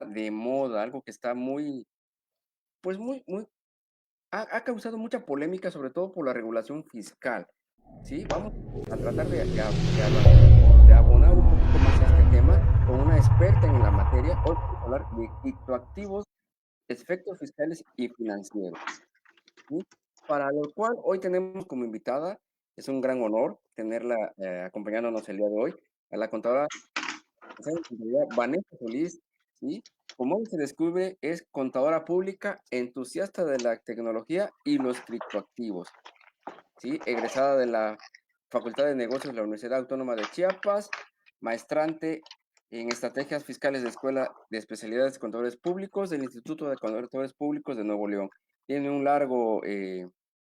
de moda, algo que está muy, pues muy, ha causado mucha polémica, sobre todo por la regulación fiscal, ¿sí? Vamos a tratar de abonar un poquito más a este tema con una experta en la materia. Hoy vamos a hablar de criptoactivos, efectos fiscales y financieros, ¿sí? Para lo cual hoy tenemos como invitada, es un gran honor tenerla acompañándonos el día de hoy, a la contadora licenciada en contabilidad Vanessa Solís, ¿sí? Como hoy se descubre, es contadora pública, entusiasta de la tecnología y los criptoactivos, ¿sí? Egresada de la Facultad de Negocios de la Universidad Autónoma de Chiapas, maestrante en estrategias fiscales de Escuela de Especialidades de Contadores Públicos del Instituto de Contadores Públicos de Nuevo León. Tiene un largo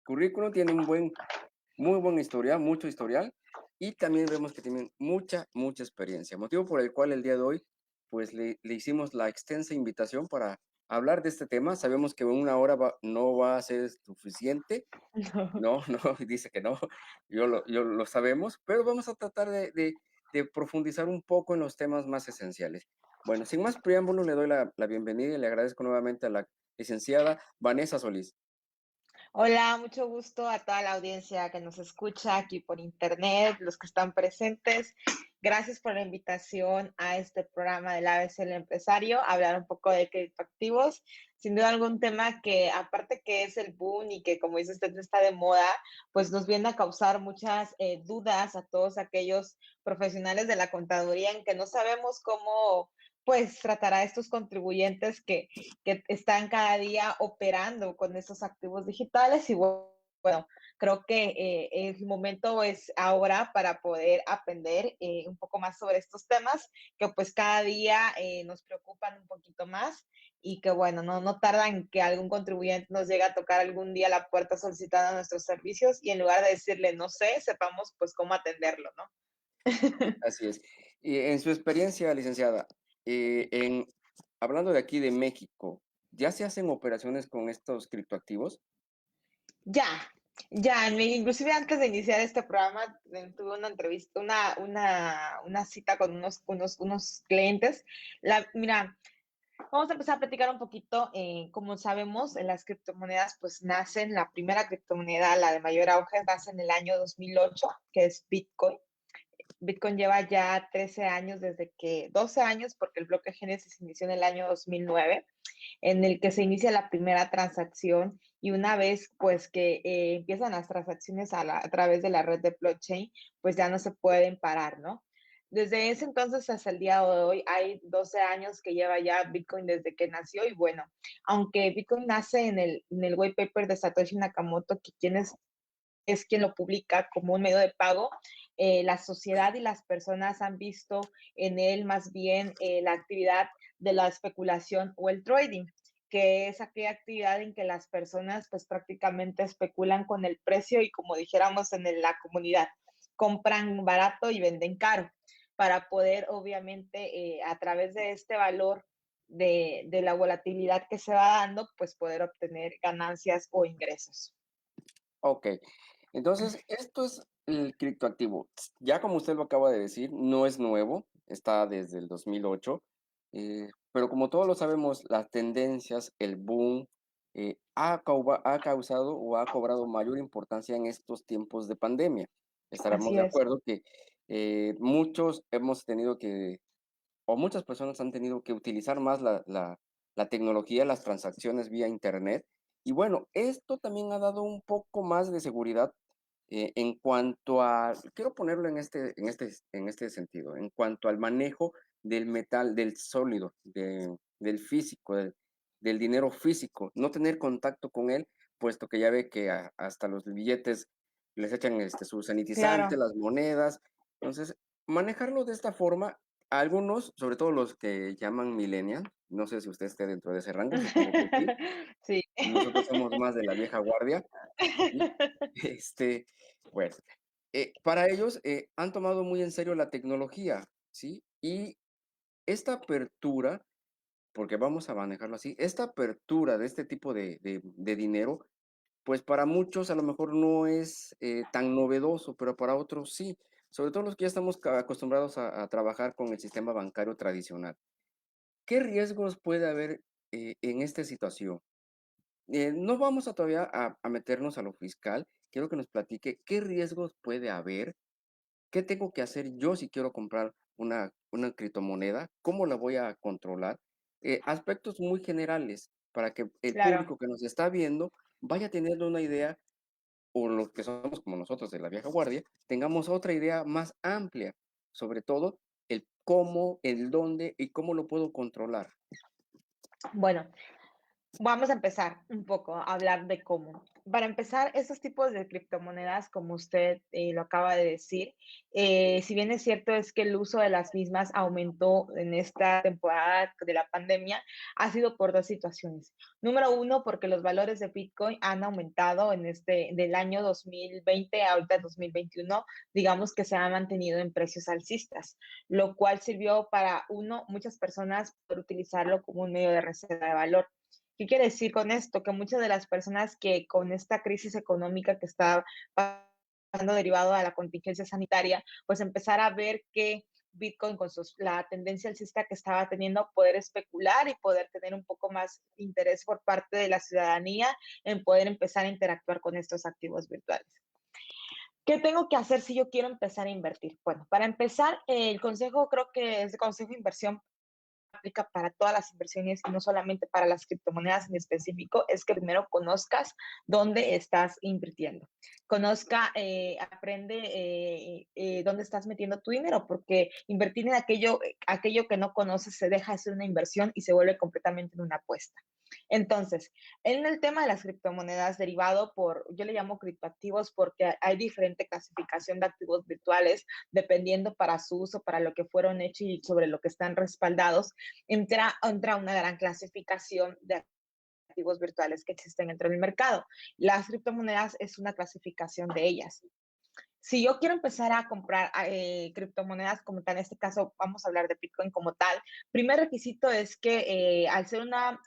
currículum, tiene muy buena historia, mucho historial, y también vemos que tienen mucha experiencia, motivo por el cual el día de hoy, pues le hicimos la extensa invitación para hablar de este tema. Sabemos que una hora no va a ser suficiente, no, no, dice que no, yo lo sabemos, pero vamos a tratar de profundizar un poco en los temas más esenciales. Bueno, sin más preámbulo, le doy la bienvenida y le agradezco nuevamente a la licenciada Vanessa Solís. Hola, mucho gusto a toda la audiencia que nos escucha aquí por internet, los que están presentes. Gracias por la invitación a este programa del ABC del Empresario, a hablar un poco de criptoactivos. Sin duda algún tema que, aparte que es el boom y que, como dice usted, está de moda, pues nos viene a causar muchas dudas a todos aquellos profesionales de la contaduría en que no sabemos cómo pues tratar a estos contribuyentes que están cada día operando con estos activos digitales y bueno, creo que el momento es ahora para poder aprender un poco más sobre estos temas que pues cada día nos preocupan un poquito más y que bueno, no tardan que algún contribuyente nos llegue a tocar algún día la puerta solicitando nuestros servicios y en lugar de decirle no sé, sepamos pues cómo atenderlo, ¿no? Así es. Y en su experiencia, licenciada, hablando de aquí de México, ¿ya se hacen operaciones con estos criptoactivos? Ya, ya, inclusive antes de iniciar este programa tuve una entrevista, una cita con unos clientes. Mira, vamos a empezar a platicar un poquito. Como sabemos, en las criptomonedas pues nacen, la primera criptomoneda, la de mayor auge, nace en el año 2008, que es Bitcoin. Bitcoin lleva ya 13 años 12 años, porque el bloque Génesis inició en el año 2009 en el que se inicia la primera transacción y una vez pues que empiezan las transacciones a través de la red de blockchain, pues ya no se pueden parar, ¿no? Desde ese entonces hasta el día de hoy hay 12 años que lleva ya Bitcoin desde que nació y bueno, aunque Bitcoin nace en el white paper de Satoshi Nakamoto, que es quien lo publica como un medio de pago, la sociedad y las personas han visto en él más bien la actividad de la especulación o el trading, que es aquella actividad en que las personas pues prácticamente especulan con el precio y como dijéramos la comunidad, compran barato y venden caro para poder obviamente a través de este valor de la volatilidad que se va dando, pues poder obtener ganancias o ingresos. Ok, entonces esto es el criptoactivo. Ya como usted lo acaba de decir, no es nuevo, está desde el 2008, pero como todos lo sabemos, las tendencias, el boom, ha causado o ha cobrado mayor importancia en estos tiempos de pandemia. Estaremos Así de es. acuerdo que muchos hemos tenido que o muchas personas han tenido que utilizar más la tecnología, las transacciones vía Internet. Y bueno, esto también ha dado un poco más de seguridad en cuanto a, quiero ponerlo en este sentido, en cuanto al manejo del metal, del sólido, del físico, del dinero físico, no tener contacto con él, puesto que ya ve que hasta los billetes les echan su sanitizante, Claro. las monedas. Entonces, manejarlo de esta forma algunos, sobre todo los que llaman millennial, no sé si usted esté dentro de ese rango, supongo que sí. Sí. Nosotros somos más de la vieja guardia, ¿sí? Este, bueno, para ellos, han tomado muy en serio la tecnología, ¿sí? Y esta apertura, porque vamos a manejarlo así, esta apertura de este tipo de dinero, pues para muchos a lo mejor no es, tan novedoso, pero para otros sí, sobre todo los que ya estamos acostumbrados a trabajar con el sistema bancario tradicional. ¿qué riesgos puede haber en esta situación? No vamos a todavía a meternos a lo fiscal. Quiero que nos platique qué riesgos puede haber, qué tengo que hacer yo si quiero comprar una criptomoneda, cómo la voy a controlar. Aspectos muy generales para que el Claro. público que nos está viendo vaya teniendo una idea, o los que somos como nosotros de la vieja guardia, tengamos otra idea más amplia, sobre todo el cómo, el dónde y cómo lo puedo controlar. Bueno, vamos a empezar un poco a hablar de cómo. Para empezar, estos tipos de criptomonedas, como usted lo acaba de decir, si bien es cierto es que el uso de las mismas aumentó en esta temporada de la pandemia, ha sido por dos situaciones. Número uno, porque los valores de Bitcoin han aumentado en del año 2020 a ahorita 2021, digamos que se han mantenido en precios alcistas, lo cual sirvió para, uno, muchas personas poder utilizarlo como un medio de reserva de valor. ¿Qué quiere decir con esto? Que muchas de las personas que con esta crisis económica que está pasando derivado a la contingencia sanitaria, pues empezar a ver que Bitcoin con la tendencia alcista que estaba teniendo, poder especular y poder tener un poco más interés por parte de la ciudadanía en poder empezar a interactuar con estos activos virtuales. ¿Qué tengo que hacer si yo quiero empezar a invertir? Bueno, para empezar, el consejo creo que es el consejo de inversión aplica para todas las inversiones y no solamente para las criptomonedas en específico, es que primero conozcas dónde estás invirtiendo. Conozca, aprende dónde estás metiendo tu dinero, porque invertir en aquello que no conoces se deja de ser una inversión y se vuelve completamente en una apuesta. Entonces, en el tema de las criptomonedas derivado por, yo le llamo criptoactivos porque hay diferente clasificación de activos virtuales dependiendo para su uso, para lo que fueron hechos y sobre lo que están respaldados, entra una gran clasificación de activos virtuales que existen dentro del mercado. Las criptomonedas es una clasificación de ellas. Si yo quiero empezar a comprar criptomonedas como tal, en este caso vamos a hablar de Bitcoin como tal, primer requisito es que al ser la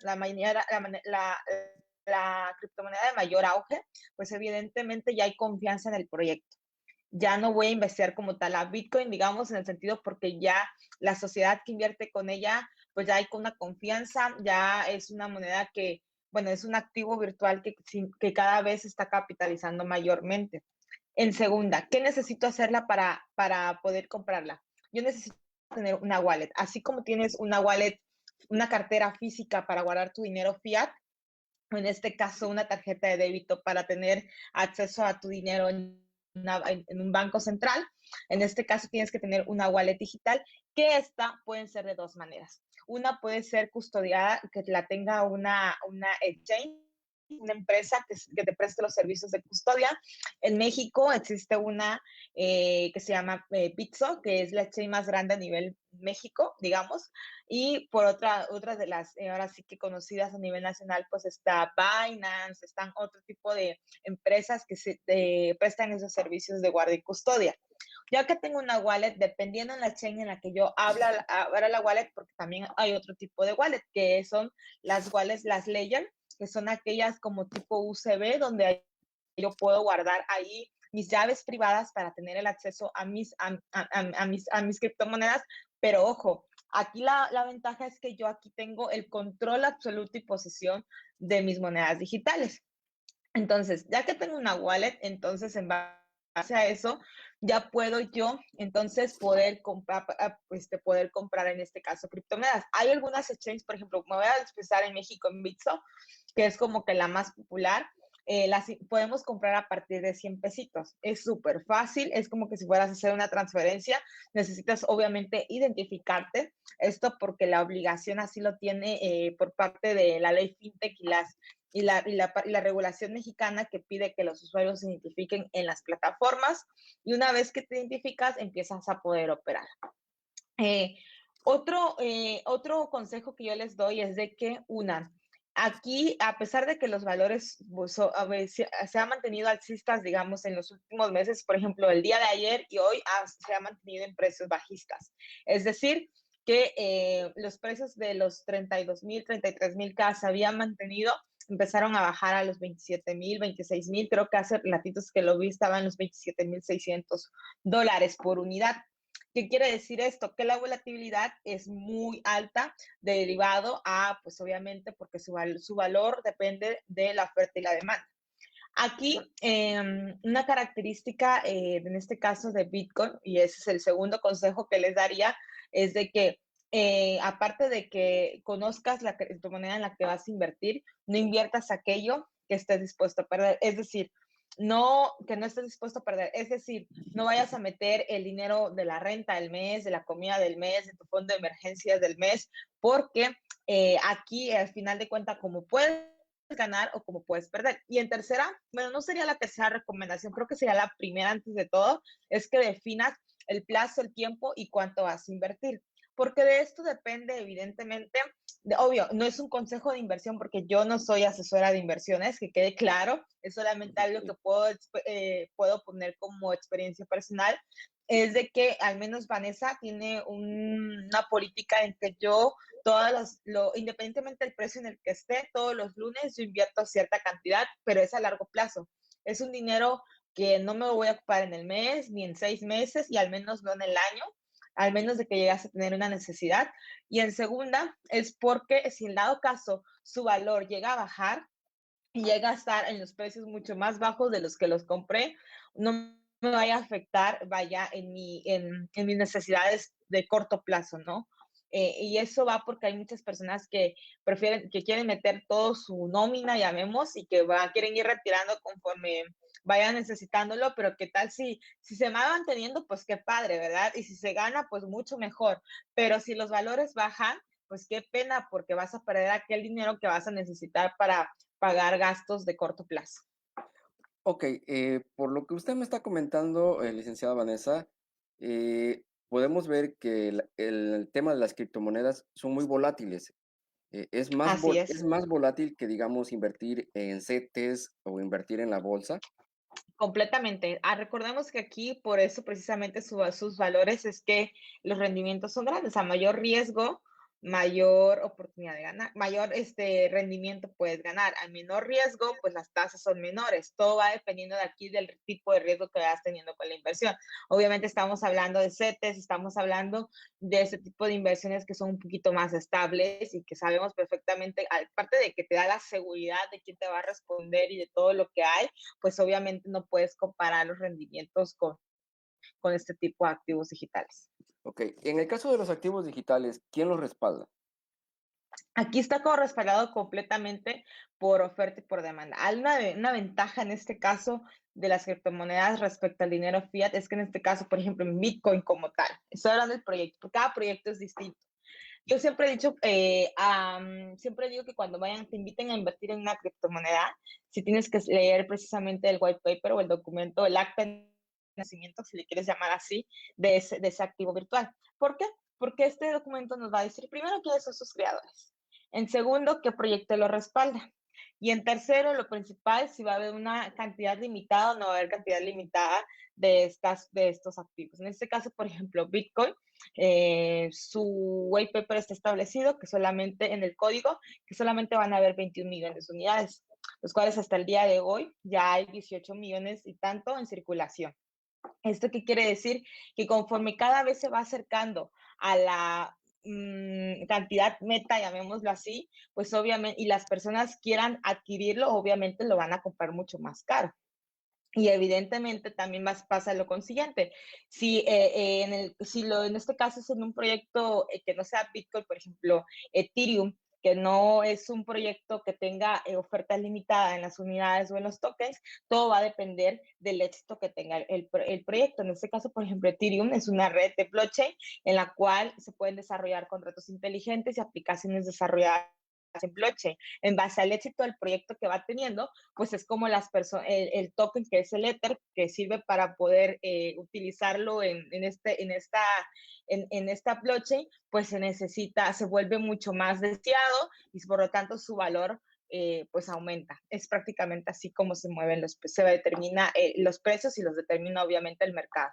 criptomoneda de mayor auge, pues evidentemente ya hay confianza en el proyecto. Ya no voy a investigar como tal a Bitcoin, digamos, en el sentido porque ya la sociedad que invierte con ella, pues ya hay con una confianza, ya es una moneda que, bueno, es un activo virtual que cada vez está capitalizando mayormente. En segunda, ¿qué necesito hacerla para poder comprarla? Yo necesito tener una wallet. Así como tienes una wallet, una cartera física para guardar tu dinero fiat, o en este caso una tarjeta de débito para tener acceso a tu dinero en un banco central. En este caso tienes que tener una wallet digital, que esta pueden ser de dos maneras. Una puede ser custodiada, que la tenga una exchange, una empresa que te preste los servicios de custodia. En México existe una que se llama Bitso, que es la exchange más grande a nivel México, digamos, y por otras de las, ahora sí que conocidas a nivel nacional, pues está Binance, están otro tipo de empresas que prestan esos servicios de guardia y custodia. Ya que tengo una wallet, dependiendo en la chain en la que yo abra la wallet, porque también hay otro tipo de wallet, que son las wallets, las Ledger, que son aquellas como tipo USB, donde yo puedo guardar ahí mis llaves privadas para tener el acceso a mis criptomonedas, pero ojo, aquí la ventaja es que yo aquí tengo el control absoluto y posesión de mis monedas digitales. Entonces, ya que tengo una wallet, entonces en base a eso, ya puedo yo entonces poder comprar en este caso criptomonedas. Hay algunas exchanges, por ejemplo, me voy a expresar en México en Bitso, que es como que la más popular. Las podemos comprar a partir de 100 pesitos. Es súper fácil, es como que si fueras a hacer una transferencia, necesitas obviamente identificarte, esto porque la obligación así lo tiene por parte de la ley FinTech y la regulación mexicana que pide que los usuarios se identifiquen en las plataformas y una vez que te identificas empiezas a poder operar. Eh, otro consejo que yo les doy es de que aquí, a pesar de que los valores a veces, se han mantenido alcistas, digamos, en los últimos meses, por ejemplo, el día de ayer y hoy se ha mantenido en precios bajistas. Es decir, que los precios de los 32,000, 33,000 K se habían mantenido, empezaron a bajar a los 27,000, 26,000, creo que hace ratitos que lo vi estaba en los $27,600 por unidad. ¿Qué quiere decir esto? Que la volatilidad es muy alta derivado a, pues obviamente, porque su valor depende de la oferta y la demanda. Aquí, una característica, en este caso de Bitcoin, y ese es el segundo consejo que les daría, es de que aparte de que conozcas la criptomoneda en la que vas a invertir, no inviertas aquello que estés dispuesto a perder. Es decir, no que no estés dispuesto a perder. Es decir, no vayas a meter el dinero de la renta del mes, de la comida del mes, de tu fondo de emergencias del mes, porque aquí al final de cuentas, como puedes ganar o como puedes perder. Y en tercera, bueno, no sería la tercera recomendación, creo que sería la primera antes de todo, es que definas el plazo, el tiempo y cuánto vas a invertir. Porque de esto depende, evidentemente, obvio, no es un consejo de inversión porque yo no soy asesora de inversiones, que quede claro, es solamente algo que puedo poner como experiencia personal, es de que al menos Vanessa tiene una política en que yo independientemente del precio en el que esté, todos los lunes yo invierto cierta cantidad, pero es a largo plazo. Es un dinero que no me lo voy a ocupar en el mes ni en 6 meses y al menos no en el año, al menos de que llegase a tener una necesidad. Y en segunda, es porque si en dado caso su valor llega a bajar y llega a estar en los precios mucho más bajos de los que los compré, no me vaya a afectar, vaya, en mis necesidades de corto plazo, ¿no? Y eso va porque hay muchas personas que prefieren, que quieren meter todo su nómina, llamemos, y que quieren ir retirando conforme vayan necesitándolo, pero qué tal si se va manteniendo, pues qué padre, ¿verdad? Y si se gana, pues mucho mejor. Pero si los valores bajan, pues qué pena, porque vas a perder aquel dinero que vas a necesitar para pagar gastos de corto plazo. Ok, por lo que usted me está comentando, licenciada Vanessa, podemos ver que el tema de las criptomonedas son muy volátiles. Así Es es, más volátil que, digamos, invertir en CETES o invertir en la bolsa. completamente. Recordemos que aquí, por eso precisamente sus valores es que los rendimientos son grandes. A mayor riesgo, mayor oportunidad de ganar, mayor rendimiento puedes ganar. Al menor riesgo, pues las tasas son menores. Todo va dependiendo de aquí del tipo de riesgo que vas teniendo con la inversión. Obviamente estamos hablando de CETES, estamos hablando de ese tipo de inversiones que son un poquito más estables y que sabemos perfectamente, aparte de que te da la seguridad de quién te va a responder y de todo lo que hay, pues obviamente no puedes comparar los rendimientos con este tipo de activos digitales. Ok, en el caso de los activos digitales, ¿quién los respalda? Aquí está como respaldado completamente por oferta y por demanda. Hay una ventaja en este caso de las criptomonedas respecto al dinero fiat, es que en este caso, por ejemplo, en Bitcoin como tal, estoy hablando del proyecto, porque cada proyecto es distinto. Yo siempre he dicho, siempre digo que cuando te inviten a invertir en una criptomoneda, si tienes que leer precisamente el white paper o el documento, el acta de nacimiento, si le quieres llamar así, de ese activo virtual. ¿Por qué? Porque este documento nos va a decir, primero, quiénes son sus creadores. En segundo, qué proyecto lo respalda. Y en tercero, lo principal, si va a haber una cantidad limitada o no va a haber cantidad limitada de estos activos. En este caso, por ejemplo, Bitcoin, su white paper está establecido que solamente en el código, que solamente van a haber 21 millones de unidades, los cuales hasta el día de hoy ya hay 18 millones y tanto en circulación. ¿Esto qué quiere decir? Que conforme cada vez se va acercando a la cantidad meta, llamémoslo así, pues obviamente, y las personas quieran adquirirlo, obviamente lo van a comprar mucho más caro. Y evidentemente también pasa lo consiguiente. Si en este caso es en un proyecto que no sea Bitcoin, por ejemplo, Ethereum, que no es un proyecto que tenga oferta limitada en las unidades o en los tokens, todo va a depender del éxito que tenga el proyecto. En este caso, por ejemplo, Ethereum es una red de blockchain en la cual se pueden desarrollar contratos inteligentes y aplicaciones desarrolladas en blockchain. En base al éxito del proyecto que va teniendo, pues es como el token que es el Ether, que sirve para poder utilizarlo en esta blockchain, pues se vuelve mucho más deseado y por lo tanto su valor pues aumenta. Es prácticamente así como se determina los precios y los determina obviamente el mercado.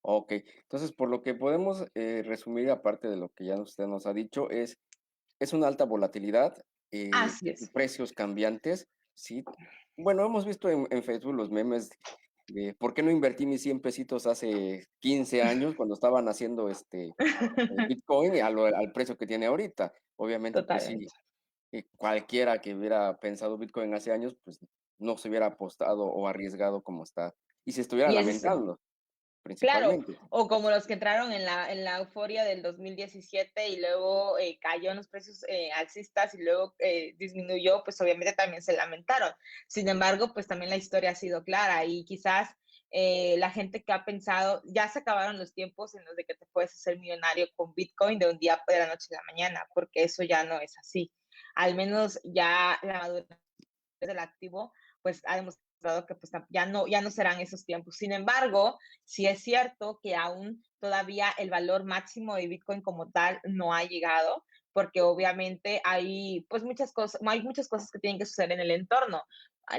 Ok, entonces por lo que podemos resumir, aparte de lo que ya usted nos ha dicho, es una alta volatilidad, Así es. precios cambiantes, ¿sí? Bueno, hemos visto en Facebook los memes de por qué no invertí mis 100 pesitos hace 15 años cuando estaban haciendo Bitcoin al precio que tiene ahorita. Obviamente, pues sí, Totalmente. cualquiera que hubiera pensado Bitcoin hace años, pues no se hubiera apostado o arriesgado como está. Y se estuviera Y ese es lamentando, claro, principalmente. o como los que entraron en la euforia del 2017 y luego, cayó en los precios, alcistas y luego, disminuyó, pues, obviamente también se lamentaron. Sin embargo, pues, también la historia ha sido clara y quizás, la gente que ha pensado ya se acabaron los tiempos en los de que te puedes hacer millonario con Bitcoin de un día de la noche a la mañana, porque eso ya no es así. Al menos ya la madurez del activo, pues ha demostrado que pues ya no serán esos tiempos. Sin embargo, sí es cierto que aún todavía el valor máximo de Bitcoin como tal no ha llegado, porque obviamente hay pues hay muchas cosas que tienen que suceder en el entorno.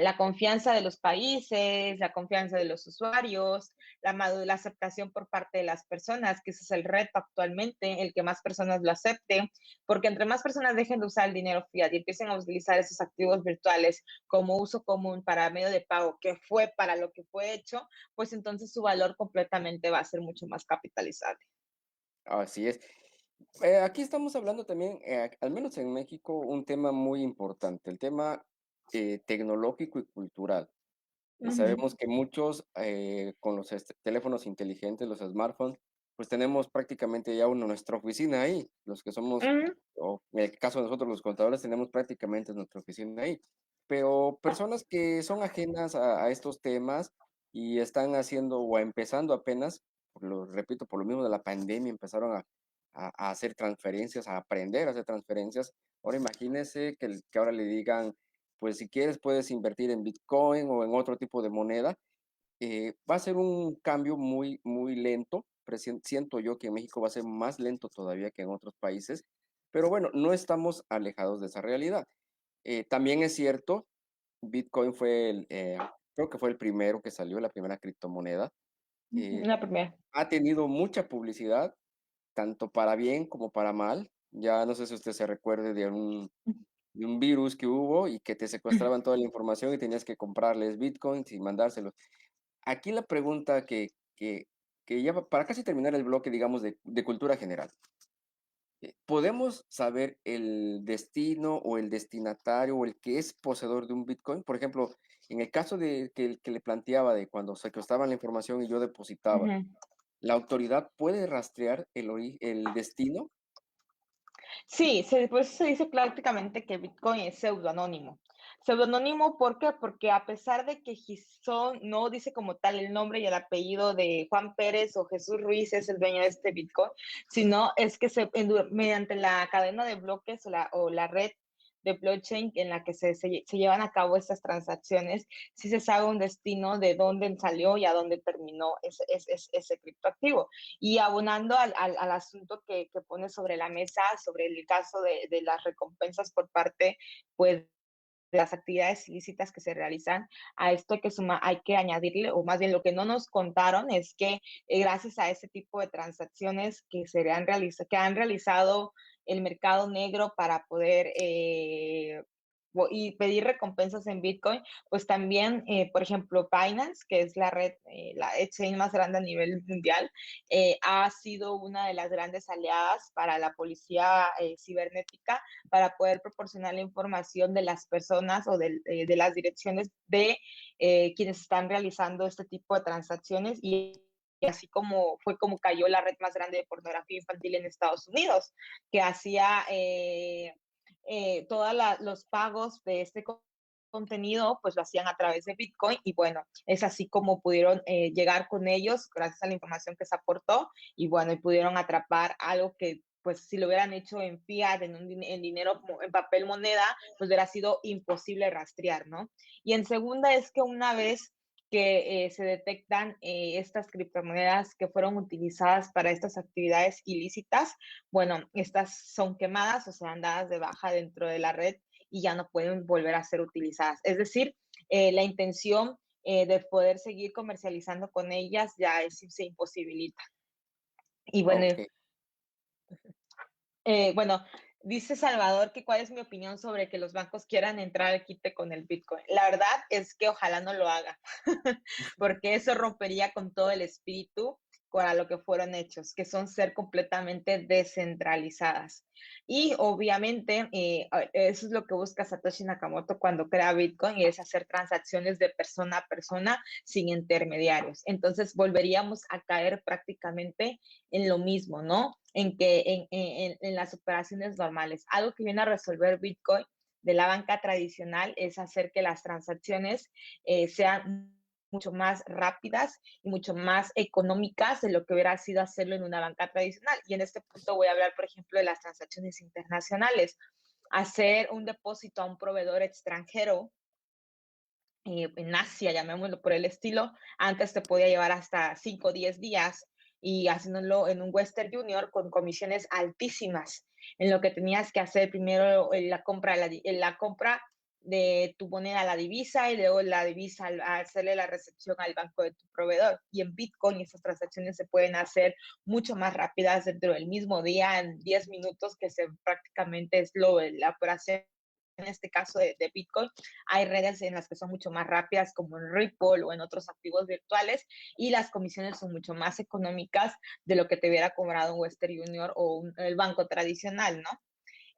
La confianza de los países, la confianza de los usuarios, la aceptación por parte de las personas, que ese es el reto actualmente, el que más personas lo acepten, porque entre más personas dejen de usar el dinero fiat y empiecen a utilizar esos activos virtuales como uso común para medio de pago, que fue para lo que fue hecho, pues entonces su valor completamente va a ser mucho más capitalizable. Así es. Aquí estamos hablando también, al menos en México, un tema muy importante, el tema tecnológico y cultural. Ujú, Sabemos que muchos con los teléfonos inteligentes, los smartphones, pues tenemos prácticamente ya nuestra oficina ahí. Los que somos, ujú, o en el caso de nosotros los contadores, tenemos prácticamente nuestra oficina ahí. Pero personas que son ajenas a estos temas y están haciendo o empezando apenas, repito, por lo mismo de la pandemia, empezaron a hacer transferencias, a aprender a hacer transferencias. Ahora imagínense que ahora le digan, pues si quieres puedes invertir en Bitcoin o en otro tipo de moneda. Va a ser un cambio muy, muy lento. Siento yo que en México va a ser más lento todavía que en otros países, pero bueno, no estamos alejados de esa realidad. También es cierto, Bitcoin creo que fue el primero que salió, la primera criptomoneda. ujú, Eh, la primera. ha tenido mucha publicidad, tanto para bien como para mal. Ya no sé si usted se recuerde de un virus que hubo y que te secuestraban toda la información y tenías que comprarles bitcoins y mandárselos. Aquí la pregunta que ya para casi terminar el bloque, digamos, de cultura general. ¿Podemos saber el destino o el destinatario o el que es poseedor de un bitcoin? Por ejemplo, en el caso de que le planteaba de cuando secuestraban la información y yo depositaba, Ujú. ¿la autoridad puede rastrear el destino? Sí, pues se dice prácticamente que Bitcoin es pseudoanónimo. Pseudoanónimo, ¿por qué? Porque a pesar de que Gizón no dice como tal el nombre y el apellido de Juan Pérez o Jesús Ruiz es el dueño de este Bitcoin, sino es que mediante la cadena de bloques o la red de blockchain en la que se llevan a cabo estas transacciones, sí se sabe un destino de dónde salió y a dónde terminó ese criptoactivo. Y abonando al asunto que pone sobre la mesa, sobre el caso de las recompensas por parte, pues, de las actividades ilícitas que se realizan, a esto hay que añadirle, o más bien lo que no nos contaron es que gracias a ese tipo de transacciones que han realizado el mercado negro para poder y pedir recompensas en Bitcoin, pues también, por ejemplo, Binance, que es la red, la exchange más grande a nivel mundial, ha sido una de las grandes aliadas para la policía cibernética para poder proporcionar la información de las personas o de las direcciones de quienes están realizando este tipo de transacciones y así como fue como cayó la red más grande de pornografía infantil en Estados Unidos, que hacía todos los pagos de este contenido, pues lo hacían a través de Bitcoin y bueno, es así como pudieron llegar con ellos gracias a la información que se aportó y bueno, y pudieron atrapar algo que pues si lo hubieran hecho en fiat, en dinero, en papel moneda, pues hubiera sido imposible rastrear, ¿no? Y en segunda es que una vez que se detectan estas criptomonedas que fueron utilizadas para estas actividades ilícitas, bueno, estas son quemadas o sean dadas de baja dentro de la red y ya no pueden volver a ser utilizadas. Es decir, la intención de poder seguir comercializando con ellas ya se imposibilita. Y bueno, Ok. bueno, Dice Salvador que cuál es mi opinión sobre que los bancos quieran entrar al quite con el Bitcoin. La verdad es que ojalá no lo haga, porque eso rompería con todo el espíritu para lo que fueron hechos, que son ser completamente descentralizadas. Y obviamente eso es lo que busca Satoshi Nakamoto cuando crea Bitcoin, y es hacer transacciones de persona a persona sin intermediarios. Entonces volveríamos a caer prácticamente en lo mismo, ¿no? En que en las operaciones normales. Algo que viene a resolver Bitcoin de la banca tradicional es hacer que las transacciones sean mucho más rápidas y mucho más económicas de lo que hubiera sido hacerlo en una banca tradicional. Y en este punto voy a hablar, por ejemplo, de las transacciones internacionales. Hacer un depósito a un proveedor extranjero en Asia, llamémoslo por el estilo, antes te podía llevar hasta 5 o 10 días, y haciéndolo en un Western Junior con comisiones altísimas, en lo que tenías que hacer primero la compra de tu moneda a la divisa, y luego la divisa a hacerle la recepción al banco de tu proveedor. Y en Bitcoin esas transacciones se pueden hacer mucho más rápidas dentro del mismo día, en 10 minutos, que prácticamente es la operación en este caso de Bitcoin. Hay redes en las que son mucho más rápidas, como en Ripple o en otros activos virtuales, y las comisiones son mucho más económicas de lo que te hubiera cobrado un Western Junior o el banco tradicional, ¿no?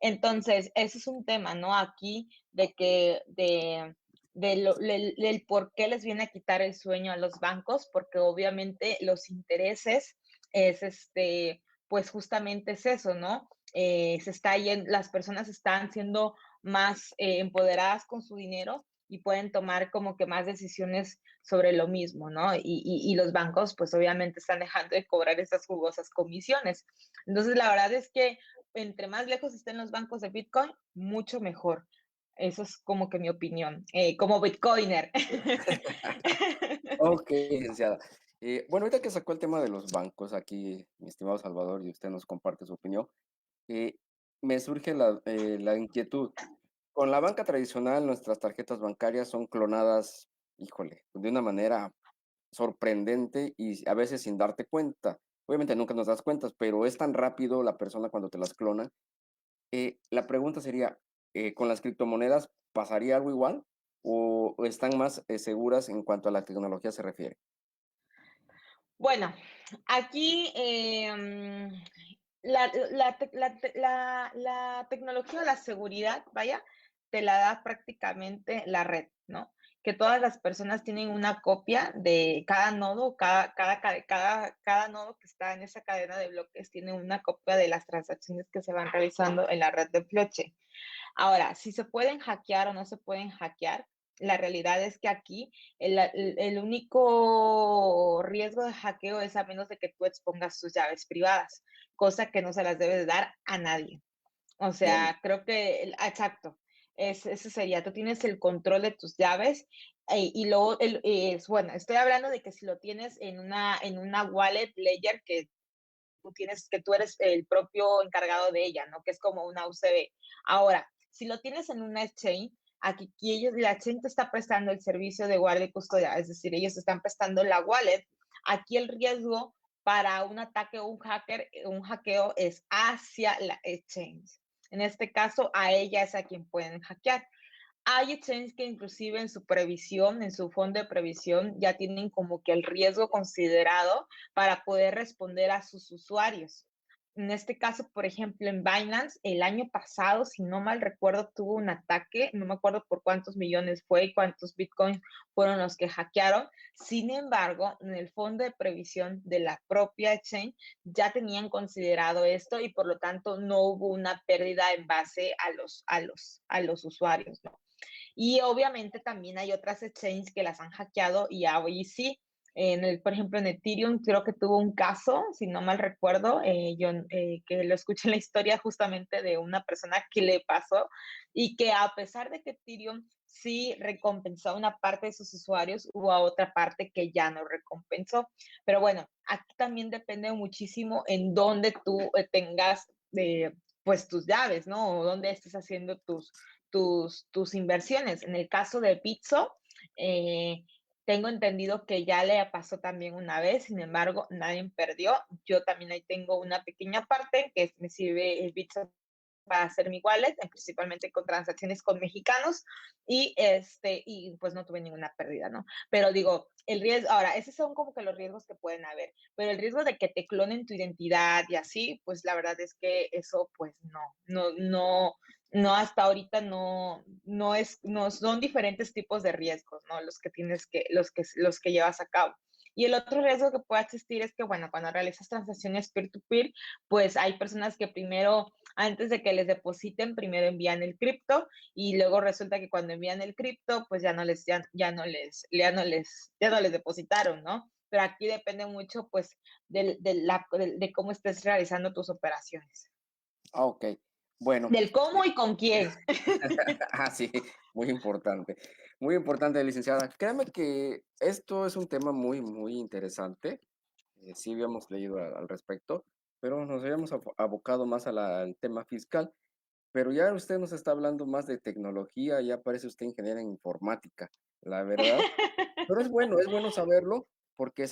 Entonces, ese es un tema, ¿no? Aquí de que, del por qué les viene a quitar el sueño a los bancos, porque obviamente los intereses es pues justamente es eso, ¿no? Las personas están siendo más empoderadas con su dinero y pueden tomar como que más decisiones sobre lo mismo, ¿no? Y los bancos pues obviamente están dejando de cobrar esas jugosas comisiones. Entonces la verdad es que entre más lejos estén los bancos de Bitcoin, mucho mejor. Eso es como que mi opinión, como Bitcoiner. Ok, licenciada. Bueno, ahorita que sacó el tema de los bancos aquí, mi estimado Salvador, y usted nos comparte su opinión, eh, me surge la inquietud. Con la banca tradicional, nuestras tarjetas bancarias son clonadas, híjole, de una manera sorprendente y a veces sin darte cuenta. Obviamente nunca nos das cuentas, pero es tan rápido la persona cuando te las clona. La pregunta sería, ¿con las criptomonedas pasaría algo igual o están más seguras en cuanto a la tecnología se refiere? Bueno, aquí la tecnología, la seguridad, vaya, te la da prácticamente la red, ¿no? Que todas las personas tienen una copia de cada nodo, cada nodo que está en esa cadena de bloques tiene una copia de las transacciones que se van realizando en la red de blockchain. Ahora, si se pueden hackear o no se pueden hackear, la realidad es que aquí el único riesgo de hackeo es a menos de que tú expongas tus llaves privadas, cosa que no se las debes dar a nadie. O Entiendo. sea, creo que, exacto, eso sería, tú tienes el control de tus llaves, y luego, bueno, estoy hablando de que si lo tienes en una wallet ledger que tú eres el propio encargado de ella, ¿no? Que es como una UCB. Ahora, si lo tienes en una exchange, aquí la exchange te está prestando el servicio de guardia y custodia, es decir, ellos están prestando la wallet. Aquí el riesgo para un ataque o un hackeo es hacia la exchange. En este caso, a ella es a quien pueden hackear. Hay exchanges que inclusive en su previsión, en su fondo de previsión, ya tienen como que el riesgo considerado para poder responder a sus usuarios. En este caso, por ejemplo, en Binance, el año pasado, si no mal recuerdo, tuvo un ataque, no me acuerdo por cuántos millones fue y cuántos bitcoins fueron los que hackearon. Sin embargo, en el fondo de previsión de la propia exchange ya tenían considerado esto, y por lo tanto no hubo una pérdida en base a los usuarios, ¿no? Y obviamente también hay otras exchanges que las han hackeado, y hoy sí, por ejemplo, en Ethereum creo que tuvo un caso, si no mal recuerdo, que lo escuché en la historia justamente de una persona que le pasó, y que a pesar de que Ethereum sí recompensó a una parte de sus usuarios, hubo a otra parte que ya no recompensó. Pero bueno, aquí también depende muchísimo en dónde tú tengas pues tus llaves, ¿no? O dónde estés haciendo tus inversiones. En el caso de Bitso, eh, tengo entendido que ya le pasó también una vez, sin embargo, nadie perdió. Yo también ahí tengo una pequeña parte que me sirve el Bitso para hacer mi wallet, principalmente con transacciones con mexicanos, y pues no tuve ninguna pérdida, ¿no? Pero digo, el riesgo, ahora, esos son como que los riesgos que pueden haber, pero el riesgo de que te clonen tu identidad y así, pues la verdad es que eso, pues no, hasta ahorita no son diferentes tipos de riesgos, ¿no? Los que llevas a cabo. Y el otro riesgo que puede existir es que, bueno, cuando realizas transacciones peer-to-peer, pues hay personas que primero, antes de que les depositen, primero envían el cripto y luego resulta que cuando envían el cripto, pues ya no les depositaron, ¿no? Pero aquí depende mucho, pues, de cómo estés realizando tus operaciones. Ah, ok. Bueno, Del cómo y con quién. ah, sí, muy importante. Muy importante, licenciada. Créame que esto es un tema muy, muy interesante. Sí habíamos leído al respecto, pero nos habíamos abocado más al tema fiscal. Pero ya usted nos está hablando más de tecnología, ya parece usted ingeniera en informática, la verdad. Pero es bueno saberlo porque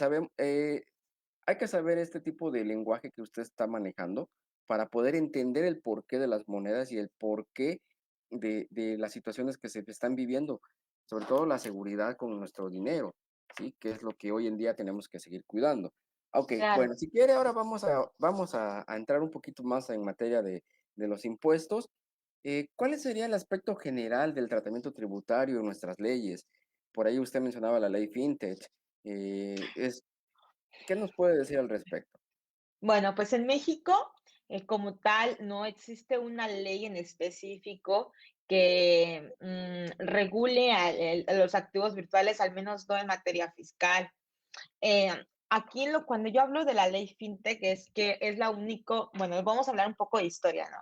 hay que saber este tipo de lenguaje que usted está manejando para poder entender el porqué de las monedas y el porqué de las situaciones que se están viviendo, sobre todo la seguridad con nuestro dinero, ¿sí? Que es lo que hoy en día tenemos que seguir cuidando. Ok, Claro. bueno, si quiere, ahora vamos a entrar un poquito más en materia de los impuestos. ¿Cuál sería el aspecto general del tratamiento tributario en nuestras leyes? Por ahí usted mencionaba la ley FinTech. eh, es, ¿Qué nos puede decir al respecto? Bueno, pues en México, como tal, no existe una ley en específico que regule a los activos virtuales, al menos no en materia fiscal. Eh, Aquí cuando yo hablo de la ley FinTech es que es la único, bueno, vamos a hablar un poco de historia, ¿no?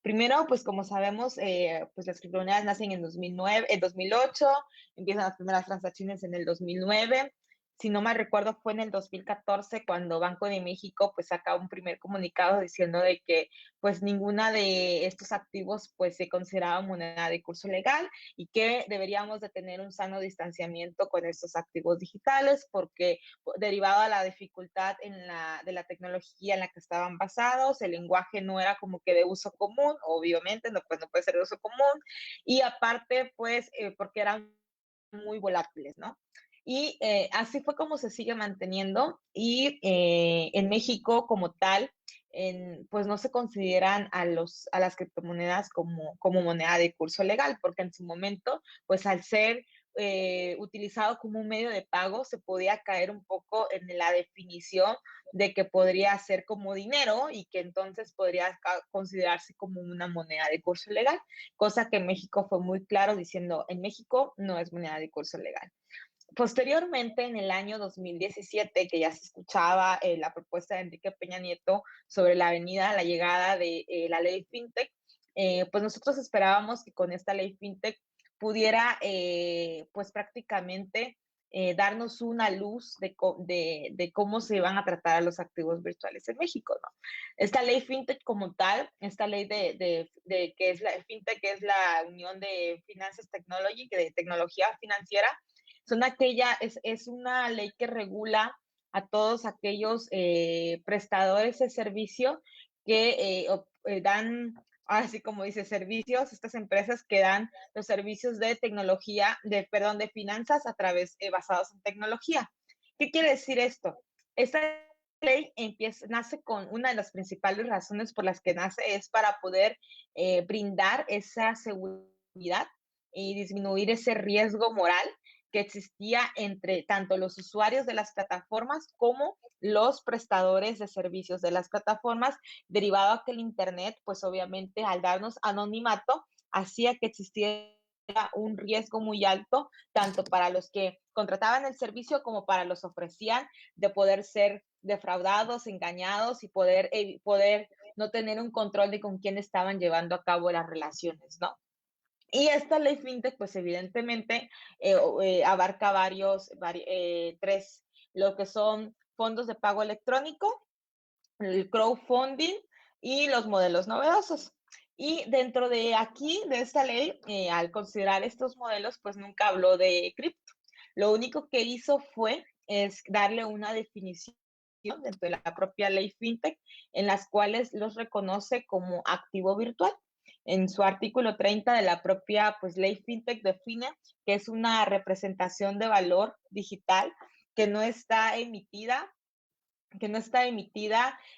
Primero, pues como sabemos, pues las criptomonedas nacen en 2009, en 2008, empiezan las primeras transacciones en el 2009. Si no me recuerdo, fue en el 2014 cuando Banco de México pues saca un primer comunicado diciendo de que pues ninguna de estos activos pues se consideraba moneda de curso legal y que deberíamos de tener un sano distanciamiento con estos activos digitales porque derivado a la dificultad de la tecnología en la que estaban basados, el lenguaje no era como que de uso común, obviamente, no, pues no puede ser de uso común, y aparte, pues, porque eran muy volátiles, ¿no? Y así fue como se sigue manteniendo y en México como tal, pues no se consideran a las criptomonedas como moneda de curso legal, porque en su momento, pues al ser utilizado como un medio de pago, se podía caer un poco en la definición de que podría ser como dinero y que entonces podría considerarse como una moneda de curso legal, cosa que México fue muy claro diciendo, en México no es moneda de curso legal. Posteriormente, en el año 2017, que ya se escuchaba la propuesta de Enrique Peña Nieto sobre la llegada de la ley FinTech, pues nosotros esperábamos que con esta ley FinTech pudiera, pues prácticamente darnos una luz de cómo se van a tratar a los activos virtuales en México, ¿no? Esta ley FinTech como tal, esta ley de que es la FinTech, que es la Unión de Finanzas Technology, de tecnología financiera, es una ley que regula a todos aquellos prestadores de servicio que dan, así como dice, servicios, estas empresas que dan los servicios de tecnología, de finanzas a través, basados en tecnología. ¿Qué quiere decir esto? Esta ley nace con una de las principales razones por las que nace es para poder brindar esa seguridad y disminuir ese riesgo moral que existía entre tanto los usuarios de las plataformas como los prestadores de servicios de las plataformas, derivado a que el Internet, pues obviamente al darnos anonimato, hacía que existiera un riesgo muy alto, tanto para los que contrataban el servicio como para los ofrecían, de poder ser defraudados, engañados y poder no tener un control de con quién estaban llevando a cabo las relaciones, ¿no? Y esta ley fintech, pues evidentemente abarca tres, lo que son fondos de pago electrónico, el crowdfunding y los modelos novedosos. Y dentro de aquí, de esta ley, al considerar estos modelos, pues nunca habló de cripto. Lo único que hizo es darle una definición dentro de la propia ley fintech, en las cuales los reconoce como activo virtual. en su artículo 30 de la propia pues, ley FinTech define que es una representación de valor digital que no está emitida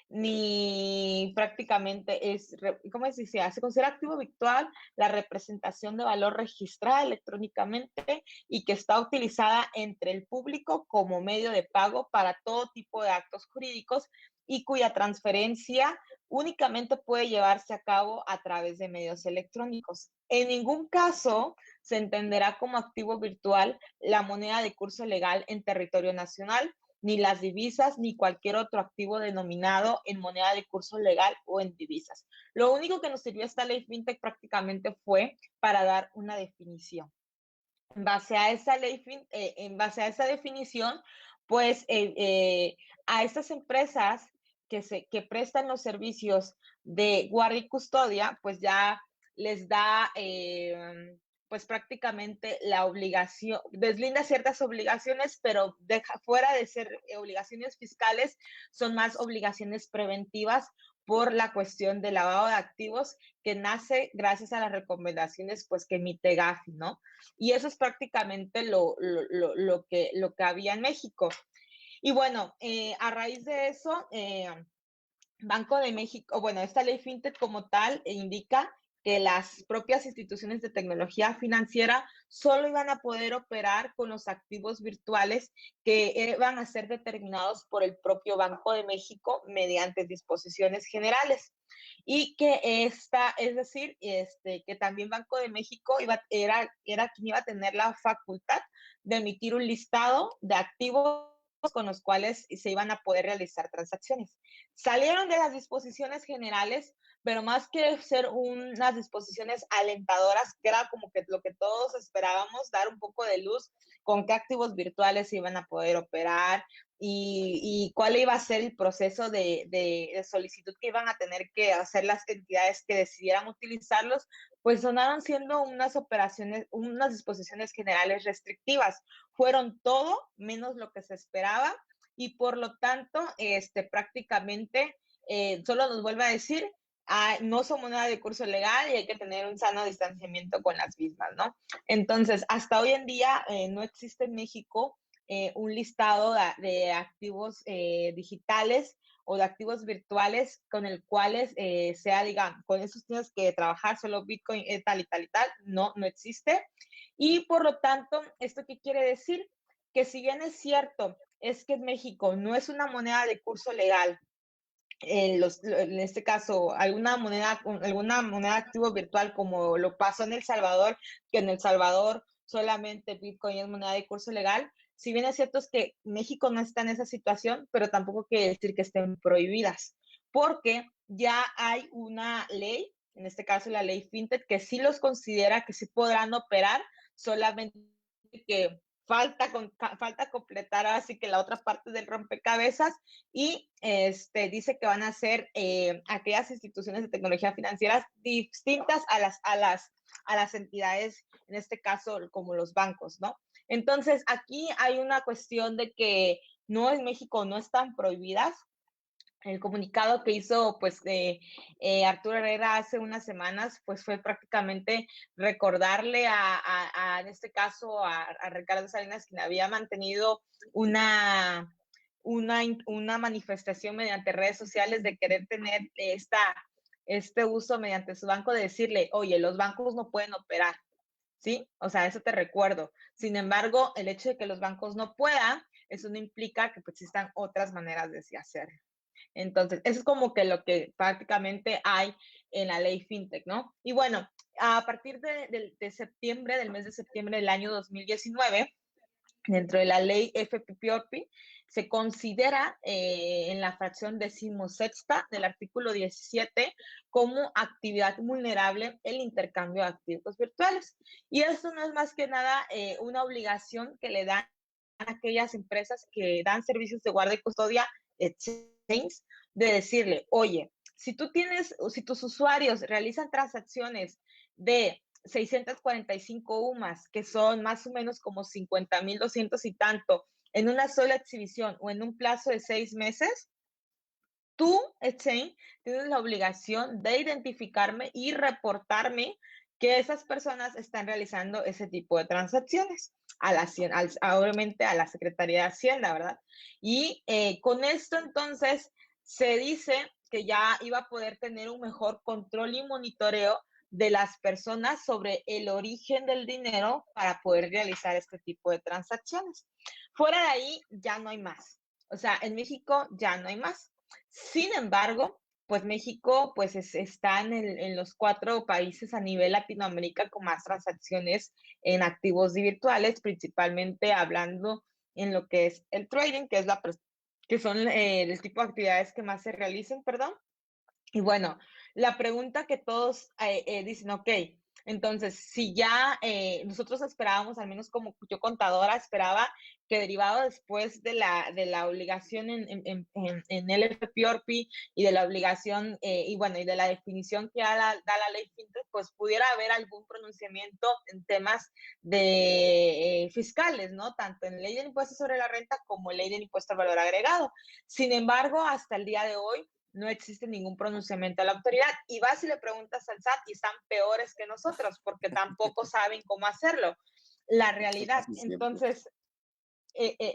ni prácticamente ¿cómo se dice? Se considera activo virtual la representación de valor registrada electrónicamente y que está utilizada entre el público como medio de pago para todo tipo de actos jurídicos y cuya transferencia únicamente puede llevarse a cabo a través de medios electrónicos. En ningún caso se entenderá como activo virtual la moneda de curso legal en territorio nacional, ni las divisas, ni cualquier otro activo denominado en moneda de curso legal o en divisas. Lo único que nos sirvió esta ley FinTech prácticamente fue para dar una definición. En base a esa ley, en base a esa definición, pues a estas empresas que prestan los servicios de guardia y custodia, pues ya les da pues prácticamente la obligación, deslinda ciertas obligaciones, pero deja fuera de ser obligaciones fiscales, son más obligaciones preventivas por la cuestión del lavado de activos que nace gracias a las recomendaciones pues que emite Gafi, ¿no? Y eso es prácticamente lo que había en México. Y bueno, a raíz de eso, Banco de México, bueno, esta ley FinTech como tal indica que las propias instituciones de tecnología financiera solo iban a poder operar con los activos virtuales que van a ser determinados por el propio Banco de México mediante disposiciones generales. Y que es decir, que también Banco de México era quien iba a tener la facultad de emitir un listado de activos con los cuales se iban a poder realizar transacciones. Salieron de las disposiciones generales, pero más que ser unas disposiciones alentadoras, que era como que lo que todos esperábamos, dar un poco de luz con qué activos virtuales se iban a poder operar y cuál iba a ser el proceso de solicitud que iban a tener que hacer las entidades que decidieran utilizarlos, pues sonaron siendo unas operaciones, unas disposiciones generales restrictivas. Fueron todo menos lo que se esperaba y por lo tanto, prácticamente solo nos vuelve a decir, no son moneda de curso legal y hay que tener un sano distanciamiento con las mismas, ¿no? Entonces, hasta hoy en día no existe en México un listado de activos digitales o de activos virtuales con el cuales sea, digamos, con esos tienes que trabajar solo Bitcoin, tal y tal y tal, no existe. Y por lo tanto, ¿esto qué quiere decir? Que si bien es cierto, es que en México no es una moneda de curso legal, en este caso, alguna moneda activo virtual como lo pasó en El Salvador, que en El Salvador solamente Bitcoin es moneda de curso legal. Si bien es cierto es que México no está en esa situación, pero tampoco quiere decir que estén prohibidas, porque ya hay una ley, en este caso la ley FinTech, que sí los considera que sí podrán operar, solamente que falta completar así que la otra parte del rompecabezas y dice que van a ser aquellas instituciones de tecnología financieras distintas a las entidades, en este caso como los bancos, ¿no? Entonces, aquí hay una cuestión de que no en México no están prohibidas. El comunicado que hizo pues Arturo Herrera hace unas semanas pues fue prácticamente recordarle en este caso a Ricardo Salinas, quien había mantenido una, una manifestación mediante redes sociales de querer tener este uso mediante su banco, de decirle, oye, los bancos no pueden operar, ¿sí? O sea, eso te recuerdo. Sin embargo, el hecho de que los bancos no puedan, eso no implica que pues, existan otras maneras de hacerlo. Entonces, eso es como que lo que prácticamente hay en la ley FinTech, ¿no? Y bueno, a partir de septiembre, del mes de septiembre del año 2019, dentro de la ley FPPORPI, se considera en la fracción 16ª del artículo 17 como actividad vulnerable el intercambio de activos virtuales. Y esto no es más que nada una obligación que le dan a aquellas empresas que dan servicios de guardia y custodia exchange, de decirle, oye, si tus usuarios realizan transacciones de 645 UMAS, que son más o menos como 50,200 y tanto, en una sola exhibición o en un plazo de 6 meses, tú, exchange, tienes la obligación de identificarme y reportarme que esas personas están realizando ese tipo de transacciones a la obviamente a la Secretaría de Hacienda, ¿verdad? Y con esto entonces se dice que ya iba a poder tener un mejor control y monitoreo de las personas sobre el origen del dinero para poder realizar este tipo de transacciones. Fuera de ahí ya no hay más. O sea, en México ya no hay más. Sin embargo, pues México pues está en los 4 países a nivel Latinoamérica con más transacciones en activos virtuales, principalmente hablando en lo que es el trading, que son el tipo de actividades que más se realicen, perdón. Y bueno, la pregunta que todos dicen, ok, entonces, si ya nosotros esperábamos, al menos como yo contadora, esperaba que derivado después de la obligación en el FPRP y de la obligación, y bueno, y de la definición que da la ley FinTech, pues pudiera haber algún pronunciamiento en temas de fiscales, ¿no? Tanto en ley del impuesto sobre la renta como en ley del impuesto al valor agregado. Sin embargo, hasta el día de hoy, no existe ningún pronunciamiento de la autoridad. Y vas y le preguntas al SAT y están peores que nosotros porque tampoco saben cómo hacerlo. La realidad. Casi siempre. Entonces,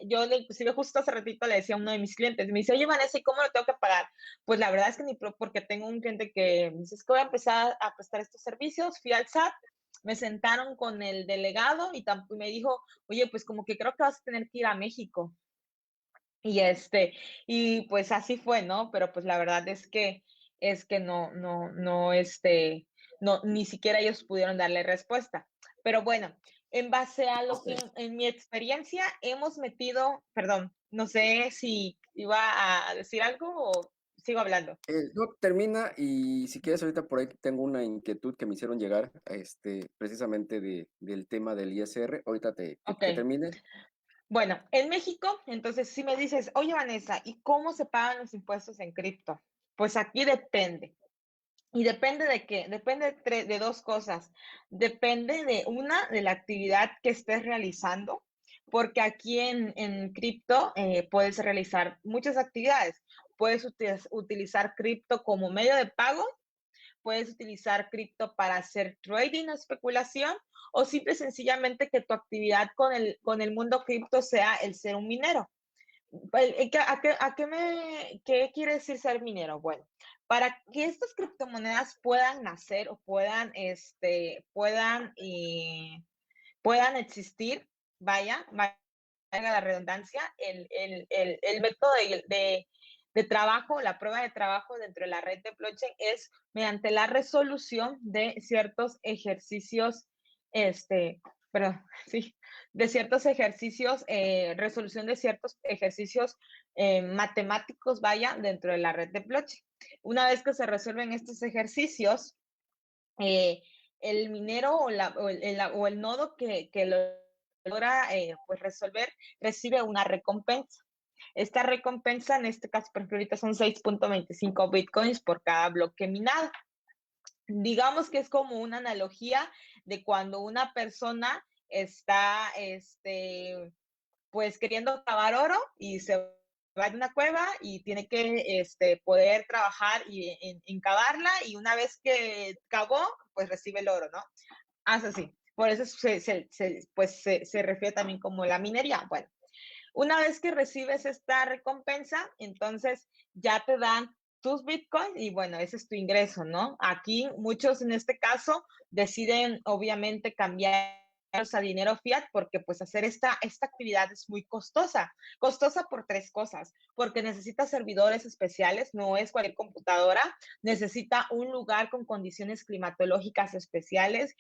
yo inclusive justo hace ratito le decía a uno de mis clientes, me dice, oye Vanessa, ¿y cómo lo tengo que pagar? Pues la verdad es que porque tengo un cliente que me dice, es que voy a empezar a prestar estos servicios, fui al SAT, me sentaron con el delegado y me dijo, oye, pues como que creo que vas a tener que ir a México. Y pues así fue, ¿no? Pero pues la verdad es que no, ni siquiera ellos pudieron darle respuesta. Pero bueno, en base a lo Ok. que en mi experiencia hemos metido, perdón, no sé si iba a decir algo o sigo hablando. No, termina y si quieres ahorita por ahí tengo una inquietud que me hicieron llegar, precisamente del tema del ISR. Ahorita Ok. que termine. Bueno, en México, entonces si me dices, oye Vanessa, ¿y cómo se pagan los impuestos en cripto? Pues aquí depende. ¿Y depende de qué? Depende de 2 cosas. Depende de la actividad que estés realizando, porque aquí en cripto puedes realizar muchas actividades. Puedes utilizar cripto como medio de pago, puedes utilizar cripto para hacer trading o especulación, o simple y sencillamente que tu actividad con el mundo cripto sea el ser un minero. ¿Qué quiere decir ser minero? Bueno, para que estas criptomonedas puedan nacer o puedan existir, valga la redundancia, el método de trabajo, la prueba de trabajo dentro de la red de blockchain es mediante la resolución de ciertos ejercicios, perdón, sí, de ciertos ejercicios, resolución de ciertos ejercicios matemáticos, dentro de la red de blockchain. Una vez que se resuelven estos ejercicios, eh, el minero o el nodo que lo logra pues resolver recibe una recompensa. Esta recompensa, en este caso, por ejemplo, ahorita son 6.25 bitcoins por cada bloque minado. Digamos que es como una analogía de cuando una persona está, pues queriendo cavar oro y se va a una cueva y tiene que poder trabajar en cavarla, y una vez que cavó, pues recibe el oro, ¿no? Así. Por eso se refiere también como la minería. Bueno, una vez que recibes esta recompensa, entonces ya te dan tus bitcoins y bueno, ese es tu ingreso, ¿no? Aquí muchos en este caso deciden obviamente cambiar a dinero fiat porque pues hacer esta actividad es muy costosa por 3 cosas, porque necesita servidores especiales, no es cualquier computadora, necesita un lugar con condiciones climatológicas especiales,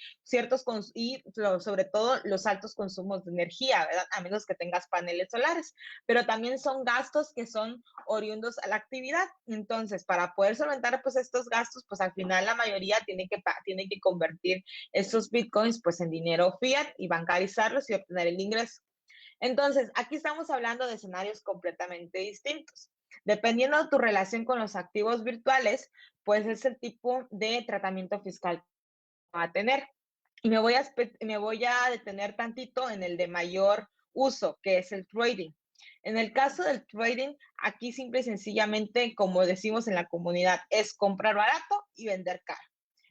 y sobre todo los altos consumos de energía, ¿verdad? A menos que tengas paneles solares, pero también son gastos que son oriundos a la actividad. Entonces, para poder solventar pues estos gastos, pues al final la mayoría tiene que convertir esos bitcoins pues en dinero fiat y bancarizarlos y obtener el ingreso. Entonces, aquí estamos hablando de escenarios completamente distintos. Dependiendo de tu relación con los activos virtuales, pues es el tipo de tratamiento fiscal que va a tener. Y me voy a detener tantito en el de mayor uso, que es el trading. En el caso del trading, aquí simple y sencillamente, como decimos en la comunidad, es comprar barato y vender caro.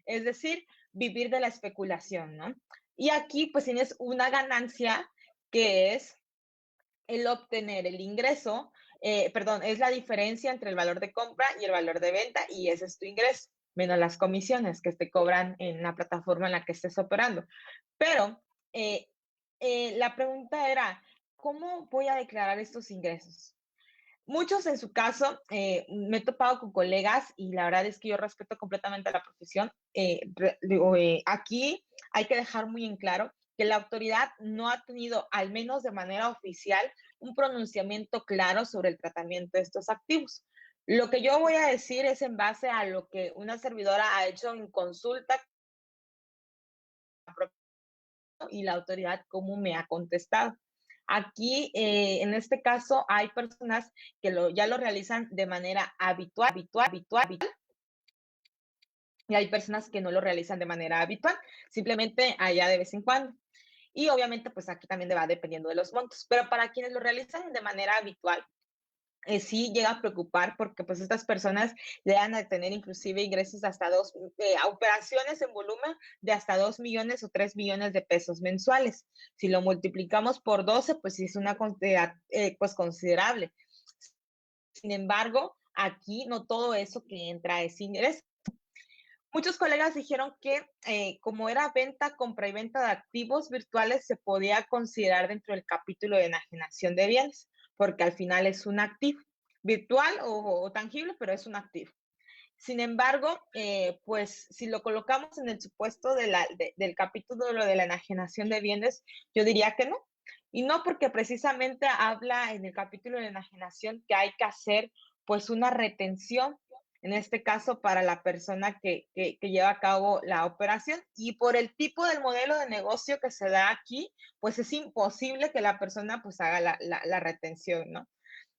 Es decir, vivir de la especulación, ¿no? Y aquí pues tienes una ganancia que es el obtener el ingreso, perdón, es la diferencia entre el valor de compra y el valor de venta y ese es tu ingreso, menos las comisiones que te cobran en la plataforma en la que estés operando. Pero eh, la pregunta era, ¿cómo voy a declarar estos ingresos? Muchos en su caso, me he topado con colegas y la verdad es que yo respeto completamente la profesión. Aquí hay que dejar muy en claro que la autoridad no ha tenido, al menos de manera oficial, un pronunciamiento claro sobre el tratamiento de estos activos. Lo que yo voy a decir es en base a lo que una servidora ha hecho en consulta y la autoridad cómo me ha contestado. Aquí, en este caso, hay personas que ya lo realizan de manera habitual, y hay personas que no lo realizan de manera habitual, simplemente allá de vez en cuando. Y obviamente, pues aquí también va dependiendo de los montos, pero para quienes lo realizan de manera habitual, sí llega a preocupar porque pues estas personas llegan a tener inclusive ingresos de hasta operaciones en volumen de hasta 2 millones o 3 millones de pesos mensuales. Si lo multiplicamos por 12, pues sí es una cantidad pues considerable. Sin embargo, aquí no todo eso que entra es ingreso. Muchos colegas dijeron que como era venta, compra y venta de activos virtuales, se podía considerar dentro del capítulo de enajenación de bienes, porque al final es un activo virtual o tangible, pero es un activo. Sin embargo, pues si lo colocamos en el supuesto del capítulo de la enajenación de bienes, yo diría que no. Y no porque precisamente habla en el capítulo de la enajenación que hay que hacer pues una retención, en este caso para la persona que lleva a cabo la operación. Y por el tipo del modelo de negocio que se da aquí, pues es imposible que la persona pues haga la retención, ¿no?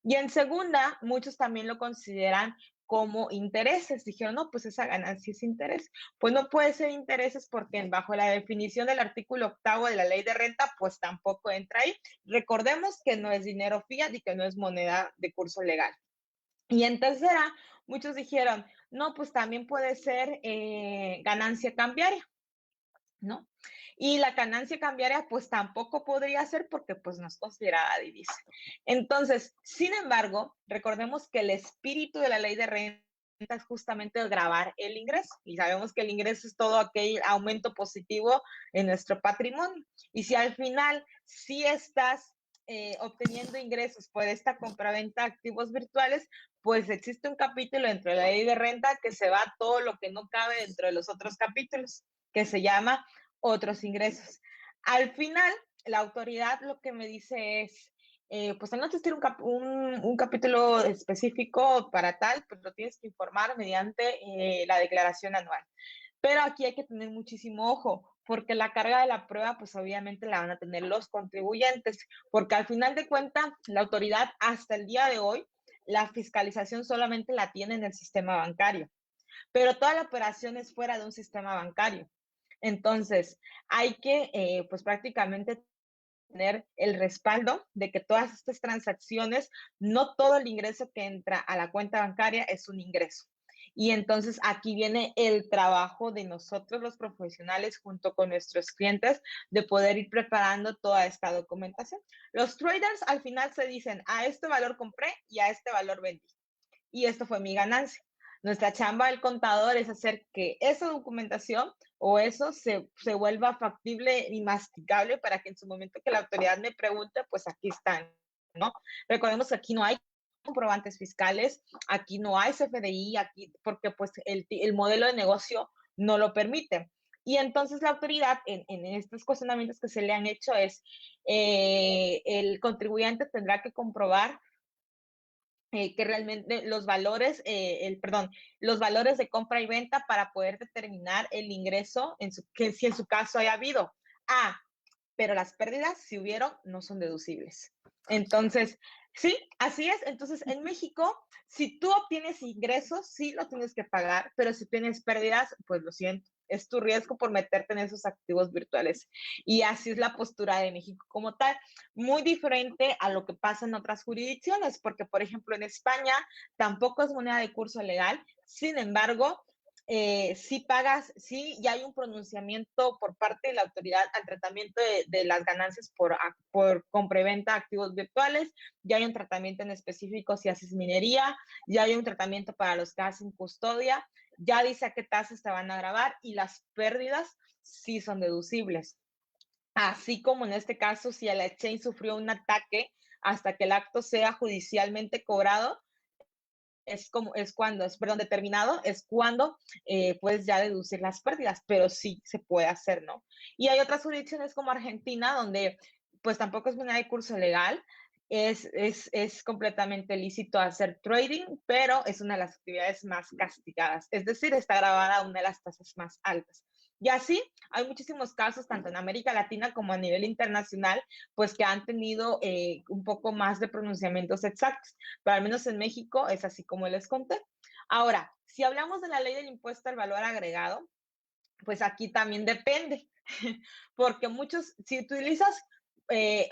Y en segunda, muchos también lo consideran como intereses. Dijeron, no, pues esa ganancia es interés. Pues no puede ser intereses porque bajo la definición del artículo octavo de la ley de renta, pues tampoco entra ahí. Recordemos que no es dinero fiat y que no es moneda de curso legal. Y en tercera, muchos dijeron, no, pues también puede ser ganancia cambiaria, ¿no? Y la ganancia cambiaria pues tampoco podría ser porque pues no es considerada divisa. Entonces, sin embargo, recordemos que el espíritu de la ley de renta es justamente el gravar el ingreso y sabemos que el ingreso es todo aquel aumento positivo en nuestro patrimonio. Y si al final sí estás obteniendo ingresos por esta compraventa de activos virtuales, pues existe un capítulo dentro de la ley de renta que se va todo lo que no cabe dentro de los otros capítulos, que se llama otros ingresos. Al final, la autoridad lo que me dice es, pues no existir un capítulo específico para tal, pues lo tienes que informar mediante la declaración anual. Pero aquí hay que tener muchísimo ojo, porque la carga de la prueba, pues obviamente la van a tener los contribuyentes, porque al final de cuentas, la autoridad hasta el día de hoy, la fiscalización solamente la tiene en el sistema bancario, pero toda la operación es fuera de un sistema bancario. Entonces, hay que, pues prácticamente tener el respaldo de que todas estas transacciones, no todo el ingreso que entra a la cuenta bancaria es un ingreso. Y entonces aquí viene el trabajo de nosotros los profesionales junto con nuestros clientes de poder ir preparando toda esta documentación. Los traders al final se dicen, a este valor compré y a este valor vendí. Y esto fue mi ganancia. Nuestra chamba del contador es hacer que esa documentación o eso se vuelva factible y masticable para que en su momento que la autoridad me pregunte, pues aquí están, ¿no? Recordemos que aquí no hay comprobantes fiscales, aquí no hay CFDI, aquí, porque pues el modelo de negocio no lo permite. Y entonces la autoridad en estos cuestionamientos que se le han hecho es, el contribuyente tendrá que comprobar que realmente los valores, los valores de compra y venta para poder determinar el ingreso, que si en su caso haya habido. Ah, pero las pérdidas, si hubieron, no son deducibles. Entonces, sí, así es. Entonces, en México, si tú obtienes ingresos, sí lo tienes que pagar, pero si tienes pérdidas, pues lo siento, es tu riesgo por meterte en esos activos virtuales. Y así es la postura de México como tal, muy diferente a lo que pasa en otras jurisdicciones, porque por ejemplo en España tampoco es moneda de curso legal, sin embargo, sí pagas, sí ya hay un pronunciamiento por parte de la autoridad al tratamiento de las ganancias por compra-venta de activos virtuales, ya hay un tratamiento en específico si haces minería, ya hay un tratamiento para los que hacen custodia, ya dice a qué tasas te van a grabar y las pérdidas sí son deducibles. Así como en este caso, si el exchange sufrió un ataque hasta que el acto sea judicialmente cobrado, es cuando, es, perdón, determinado, es cuando puedes ya deducir las pérdidas, pero sí se puede hacer, ¿no? Y hay otras jurisdicciones como Argentina, donde pues tampoco es una de curso legal, es completamente lícito hacer trading, pero es una de las actividades más castigadas, es decir, está grabada una de las tasas más altas. Y así hay muchísimos casos, tanto en América Latina como a nivel internacional, pues que han tenido un poco más de pronunciamientos exactos, pero al menos en México es así como les conté. Ahora, si hablamos de la ley del impuesto al valor agregado, pues aquí también depende, porque muchos, si utilizas,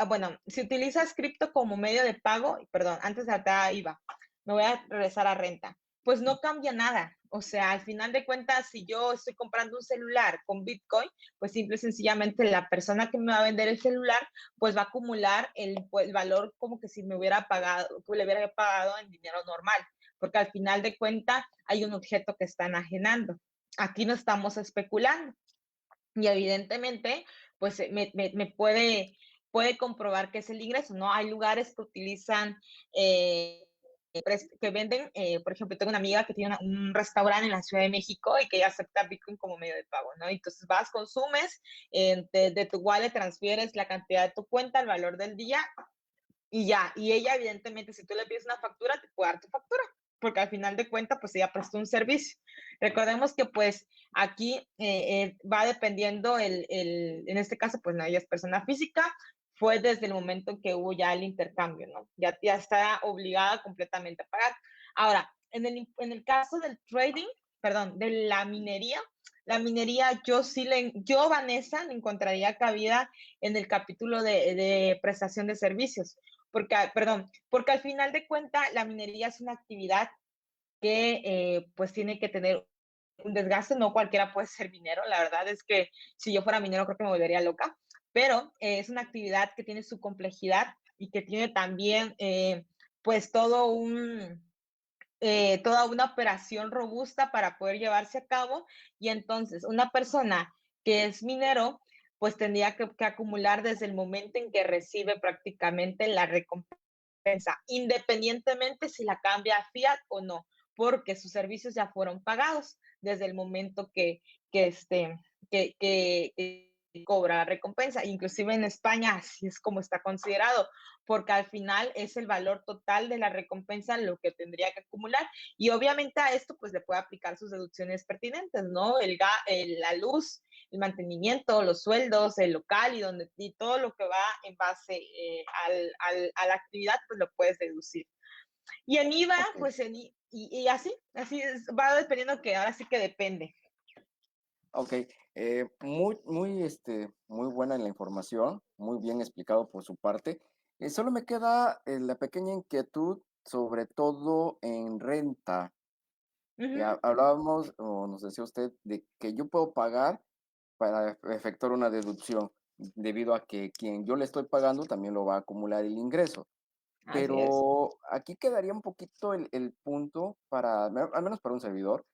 bueno, si utilizas cripto como medio de pago, perdón, antes de acá iba, me voy a regresar a renta, pues no cambia nada. O sea, al final de cuentas, si yo estoy comprando un celular con Bitcoin, pues simple y sencillamente la persona que me va a vender el celular, pues va a acumular el valor como que si me hubiera pagado, que le hubiera pagado en dinero normal, porque al final de cuentas hay un objeto que está enajenando. Aquí no estamos especulando y evidentemente, pues me puede comprobar que es el ingreso, ¿no? Hay lugares que utilizan, que venden, por ejemplo, tengo una amiga que tiene un restaurante en la Ciudad de México y que ella acepta Bitcoin como medio de pago, ¿no? Entonces vas, consumes, de tu wallet transfieres la cantidad de tu cuenta, el valor del día y ya. Y ella, evidentemente, si tú le pides una factura, te puede dar tu factura, porque al final de cuentas, pues ella prestó un servicio. Recordemos que, pues, aquí va dependiendo en este caso, pues, no, ella es persona física, fue desde el momento en que hubo ya el intercambio, ¿no? Ya está obligada completamente a pagar. Ahora, en el caso del trading, perdón, de la minería, yo, Vanessa, le encontraría cabida en el capítulo de prestación de servicios porque, perdón, porque al final de cuentas la minería es una actividad que pues tiene que tener un desgaste, no cualquiera puede ser minero, la verdad es que si yo fuera minero creo que me volvería loca, pero es una actividad que tiene su complejidad y que tiene también pues toda una operación robusta para poder llevarse a cabo y entonces una persona que es minero pues tendría que acumular desde el momento en que recibe prácticamente la recompensa, independientemente si la cambia a fiat o no, porque sus servicios ya fueron pagados desde el momento que, este, que cobra recompensa. Inclusive en España así es como está considerado, porque al final es el valor total de la recompensa lo que tendría que acumular. Y obviamente a esto pues le puede aplicar sus deducciones pertinentes, ¿no? La luz, el mantenimiento, los sueldos, el local y todo lo que va en base a la actividad, pues lo puedes deducir. Y en IVA, Ok, pues y así va dependiendo que ahora sí que depende. ok. Muy buena la información, muy bien explicado por su parte. Solo me queda la pequeña inquietud, sobre todo en renta. Ujú. Hablábamos, o nos decía usted, de que yo puedo pagar para efectuar una deducción, debido a que quien yo le estoy pagando también lo va a acumular el ingreso. Así es. Pero aquí quedaría un poquito el punto al menos para un servidor,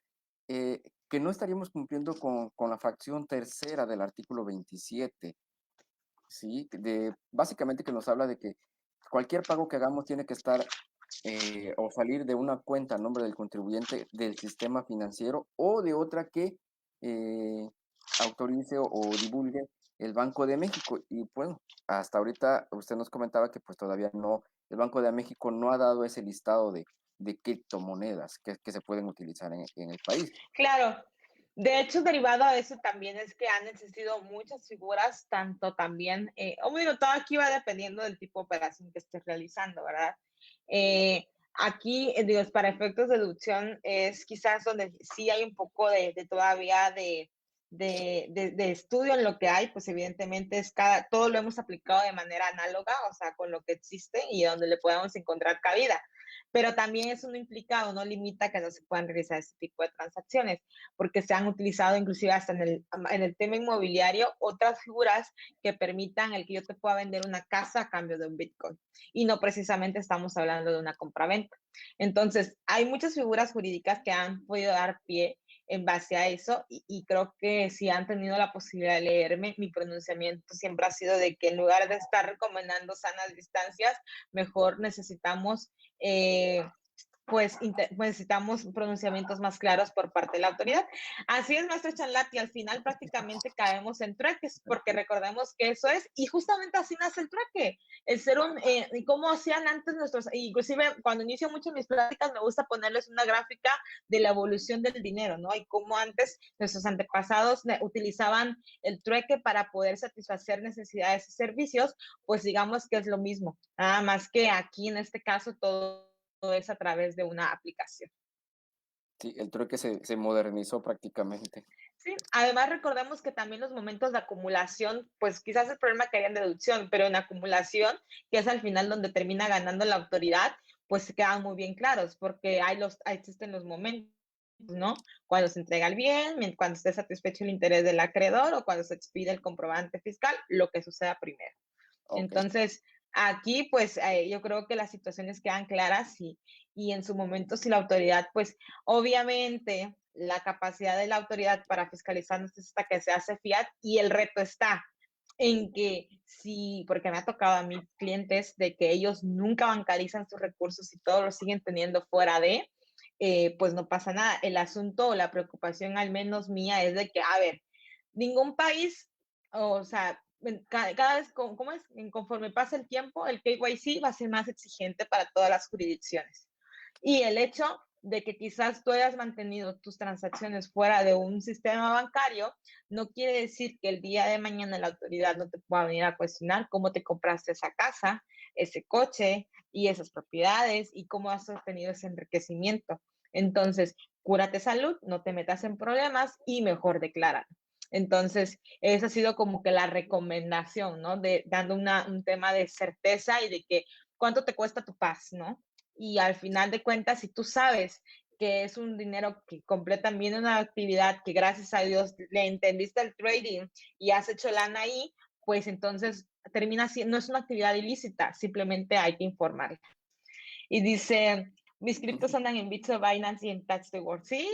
que no estaríamos cumpliendo con la fracción tercera del artículo 27, ¿sí? Básicamente que nos habla de que cualquier pago que hagamos tiene que estar o salir de una cuenta a nombre del contribuyente del sistema financiero o de otra que eh, autorice o divulgue el Banco de México. Y bueno, hasta ahorita usted nos comentaba que pues todavía no, el Banco de México no ha dado ese listado de criptomonedas que se pueden utilizar en el país. Claro. De hecho, derivado a eso también es que han existido muchas figuras, tanto también, bueno, todo aquí va dependiendo del tipo de operación que estés realizando, ¿verdad? Aquí, digo, para efectos de deducción es quizás donde sí hay un poco de todavía de estudio en lo que hay, pues evidentemente todo lo hemos aplicado de manera análoga, o sea, con lo que existe y donde le podamos encontrar cabida. Pero también eso no implica o no limita que no se puedan realizar ese tipo de transacciones, porque se han utilizado inclusive hasta en el tema inmobiliario otras figuras que permitan el que yo te pueda vender una casa a cambio de un Bitcoin. Y no precisamente estamos hablando de una compraventa. Entonces, hay muchas figuras jurídicas que han podido dar pie en base a eso y creo que si han tenido la posibilidad de leerme, mi pronunciamiento siempre ha sido de que en lugar de estar recomendando sanas distancias, mejor necesitamos pues necesitamos pronunciamientos más claros por parte de la autoridad. Así es, maestro Chanlati, al final prácticamente caemos en trueques, porque recordemos que eso es, y justamente así nace el trueque, el ser como hacían antes nuestros, inclusive cuando inicio mucho mis pláticas me gusta ponerles una gráfica de la evolución del dinero, ¿no? Y cómo antes nuestros antepasados utilizaban el trueque para poder satisfacer necesidades y servicios, pues digamos que es lo mismo, nada más que aquí en este caso todo es a través de una aplicación. Sí, el trueque se modernizó prácticamente. Sí, además recordemos que también los momentos de acumulación, pues quizás el problema que hay en deducción, pero en acumulación, que es al final donde termina ganando la autoridad, pues se quedan muy bien claros, porque existen los momentos, ¿no? Cuando se entrega el bien, cuando esté satisfecho el interés del acreedor o cuando se expide el comprobante fiscal, lo que suceda primero. Ok. Entonces, aquí pues yo creo que las situaciones quedan claras y en su momento si la autoridad, pues obviamente la capacidad de la autoridad para fiscalizar necesita que se hace fiat y el reto está en que sí, porque me ha tocado a mí clientes de que ellos nunca bancarizan sus recursos y todos los siguen teniendo fuera de, pues no pasa nada. El asunto o la preocupación al menos mía es de que, a ver, ningún país, o sea, cada vez, ¿cómo es? Conforme pasa el tiempo, el KYC va a ser más exigente para todas las jurisdicciones. Y el hecho de que quizás tú hayas mantenido tus transacciones fuera de un sistema bancario, no quiere decir que el día de mañana la autoridad no te pueda venir a cuestionar cómo te compraste esa casa, ese coche y esas propiedades y cómo has obtenido ese enriquecimiento. Entonces, cúrate salud, no te metas en problemas y mejor declara. Entonces, esa ha sido como que la recomendación, ¿no? Dando un tema de certeza y de que cuánto te cuesta tu paz, ¿no? Y al final de cuentas, si tú sabes que es un dinero que completan bien una actividad que gracias a Dios le entendiste el trading y has hecho lana ahí, pues entonces termina siendo, no es una actividad ilícita, simplemente hay que informar. Y dice, mis criptos andan en Bitso, Binance y en Touch the World. Sí,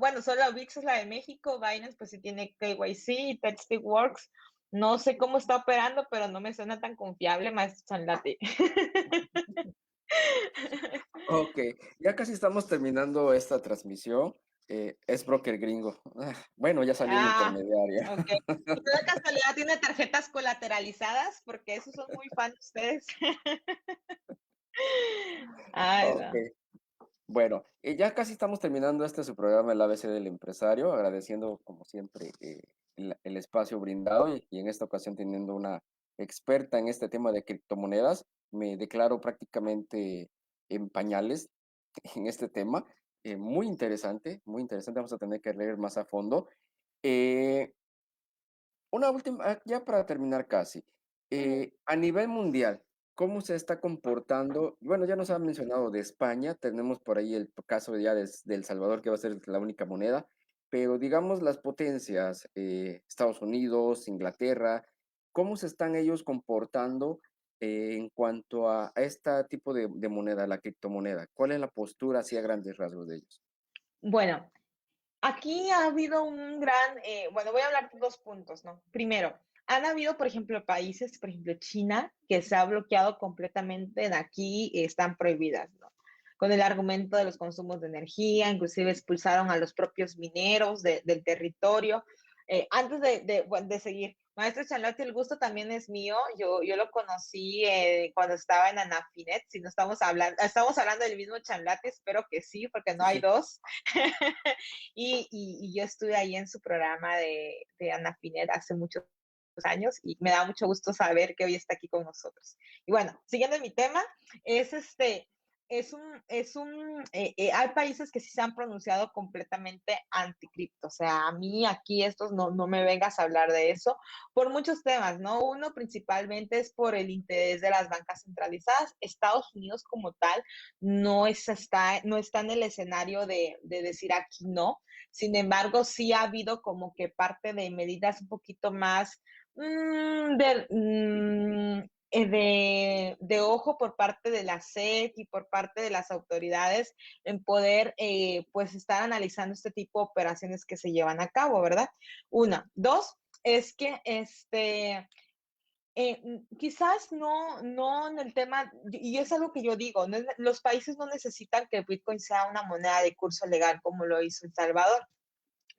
bueno, solo VIX es la de México, Binance pues sí tiene KYC, Touch Works. No sé cómo está operando, pero no me suena tan confiable, más Chanlate. Ok, ya casi estamos terminando esta transmisión. Es broker gringo. Bueno, ya salió una Ah, intermediaria. ok. ¿Y de casualidad tiene tarjetas colateralizadas? Porque esos son muy fans ustedes. Ay, Ok, no. bueno, ya casi estamos terminando este su programa, el ABC del empresario, agradeciendo como siempre el espacio brindado y en esta ocasión teniendo una experta en este tema de criptomonedas. Me declaro prácticamente en pañales en este tema. Muy interesante, vamos a tener que leer más a fondo. Eh, una última, ya para terminar casi, Ujú. a nivel mundial, ¿cómo se está comportando? Bueno, ya nos han mencionado de España, tenemos por ahí el caso ya de El Salvador, que va a ser la única moneda, pero digamos las potencias, Estados Unidos, Inglaterra, ¿cómo se están ellos comportando en cuanto a este tipo de moneda, la criptomoneda? ¿Cuál es la postura así a grandes rasgos de ellos? Bueno, aquí ha habido un gran, bueno, voy a hablar de dos puntos, ¿no? Primero, han habido, por ejemplo, países, por ejemplo, China, que se ha bloqueado completamente, de aquí están prohibidas, ¿no? Con el argumento de los consumos de energía, inclusive expulsaron a los propios mineros del territorio. Antes de seguir, maestro Charlotte, el gusto también es mío. Yo lo conocí cuando estaba en Anafinet. Si no estamos hablando del mismo Chanlate, espero que sí, porque no hay Sí, dos. Y yo estuve ahí en su programa de Ana Pinet hace muchos años y me da mucho gusto saber que hoy está aquí con nosotros. Y bueno, siguiendo mi tema, es hay países que sí se han pronunciado completamente anticripto. O sea, a mí aquí estos no me vengas a hablar de eso por muchos temas, ¿no? Uno principalmente es por el interés de las bancas centralizadas. Estados Unidos como tal no está en el escenario de decir aquí no. Sin embargo, sí ha habido como que parte de medidas un poquito más de ojo por parte de la SEC y por parte de las autoridades en poder pues estar analizando este tipo de operaciones que se llevan a cabo, ¿verdad? Una. Dos, es que quizás no en el tema, y es algo que yo digo, los países no necesitan que el Bitcoin sea una moneda de curso legal como lo hizo El Salvador,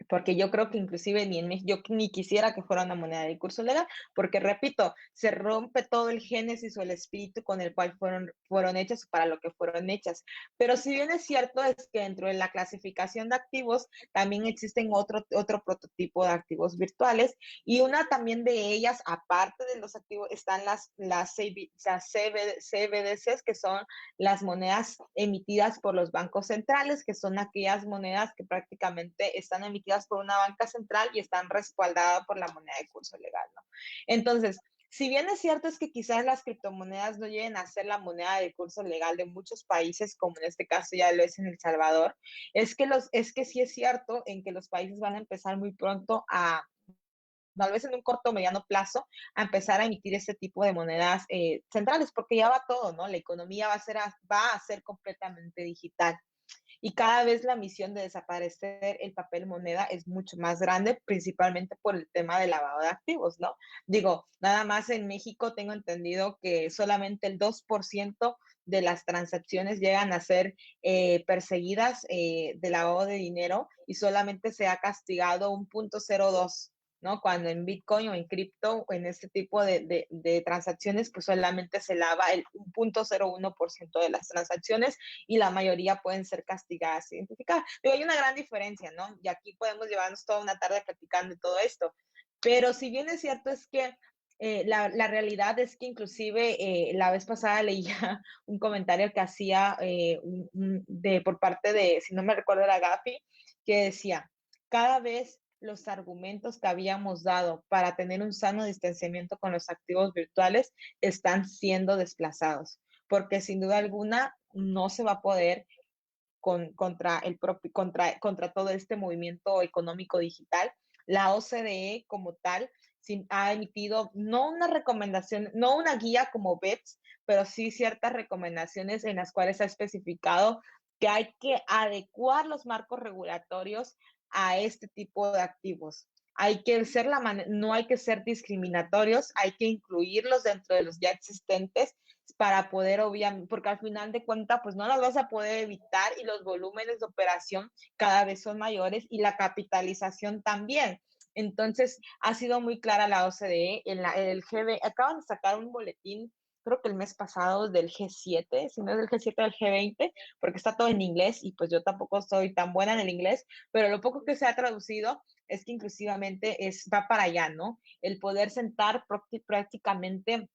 porque yo creo que inclusive ni en México, yo ni quisiera que fuera una moneda de curso legal, porque repito, se rompe todo el génesis o el espíritu con el cual fueron hechas para lo que fueron hechas. Pero si bien es cierto, es que dentro de la clasificación de activos también existen otro prototipo de activos virtuales y una también de ellas, aparte de los activos, están las CBDCs, que son las monedas emitidas por los bancos centrales, que son aquellas monedas que prácticamente están emitidas por una banca central y están respaldadas por la moneda de curso legal, ¿no? Entonces, si bien es cierto es que quizás las criptomonedas no lleguen a ser la moneda de curso legal de muchos países, como en este caso ya lo es en El Salvador, es que sí es cierto en que los países van a empezar muy pronto a tal vez en un corto o mediano plazo, a empezar a emitir este tipo de monedas centrales, porque ya va todo, ¿no? La economía va a ser completamente digital. Y cada vez la misión de desaparecer el papel moneda es mucho más grande, principalmente por el tema del lavado de activos, ¿no? Digo, nada más en México tengo entendido que solamente el 2% de las transacciones llegan a ser perseguidas de lavado de dinero y solamente se ha castigado un 0.02, ¿no? Cuando en Bitcoin o en cripto o en este tipo de transacciones, pues solamente se lava el 0.01% de las transacciones y la mayoría pueden ser castigadas, identificadas. Pero hay una gran diferencia, ¿no? Y aquí podemos llevarnos toda una tarde platicando de todo esto. Pero si bien es cierto es que la realidad es que inclusive la vez pasada leía un comentario que hacía por parte de, si no me recuerdo, era Gafi, que decía, cada vez los argumentos que habíamos dado para tener un sano distanciamiento con los activos virtuales están siendo desplazados, porque sin duda alguna no se va a poder contra todo este movimiento económico digital. La OCDE como tal ha emitido no una recomendación, no una guía como BEPS, pero sí ciertas recomendaciones en las cuales ha especificado que hay que adecuar los marcos regulatorios a este tipo de activos. No hay que ser discriminatorios, hay que incluirlos dentro de los ya existentes para poder, obviamente, porque al final de cuentas, pues no las vas a poder evitar y los volúmenes de operación cada vez son mayores y la capitalización también. Entonces, ha sido muy clara la OCDE, el GB, acaban de sacar un boletín, creo que el mes pasado del G7, si no es del G7 del G20, porque está todo en inglés y pues yo tampoco soy tan buena en el inglés, pero lo poco que se ha traducido es que inclusivamente va para allá, ¿no? El poder sentar prácticamente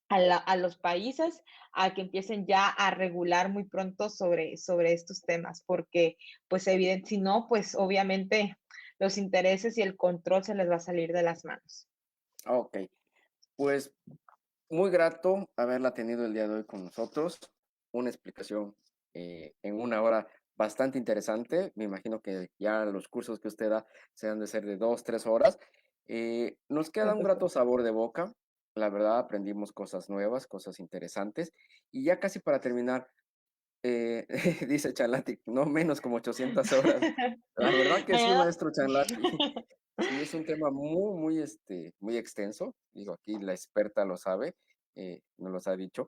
a los países a que empiecen ya a regular muy pronto sobre estos temas, porque pues evidente, si no, pues obviamente los intereses y el control se les va a salir de las manos. Ok, pues muy grato haberla tenido el día de hoy con nosotros. Una explicación en una hora bastante interesante. Me imagino que ya los cursos que usted da se han de ser de 2, 3 horas. Nos queda un grato sabor de boca. La verdad, aprendimos cosas nuevas, cosas interesantes. Y ya casi para terminar, dice Chanlati, no menos como 800 horas. La verdad que sí, maestro Chanlati. Sí, es un tema muy, muy, muy extenso. Digo, aquí la experta lo sabe, nos los ha dicho.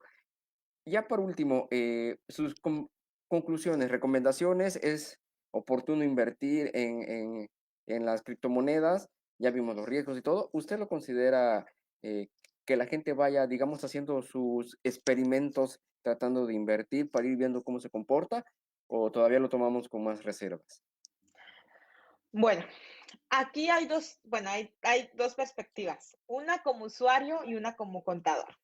Ya por último, sus conclusiones, recomendaciones, ¿es oportuno invertir en las criptomonedas? Ya vimos los riesgos y todo. ¿Usted lo considera que la gente vaya, digamos, haciendo sus experimentos tratando de invertir para ir viendo cómo se comporta? ¿O todavía lo tomamos con más reservas? Bueno, aquí hay dos perspectivas, una como usuario y una como contador.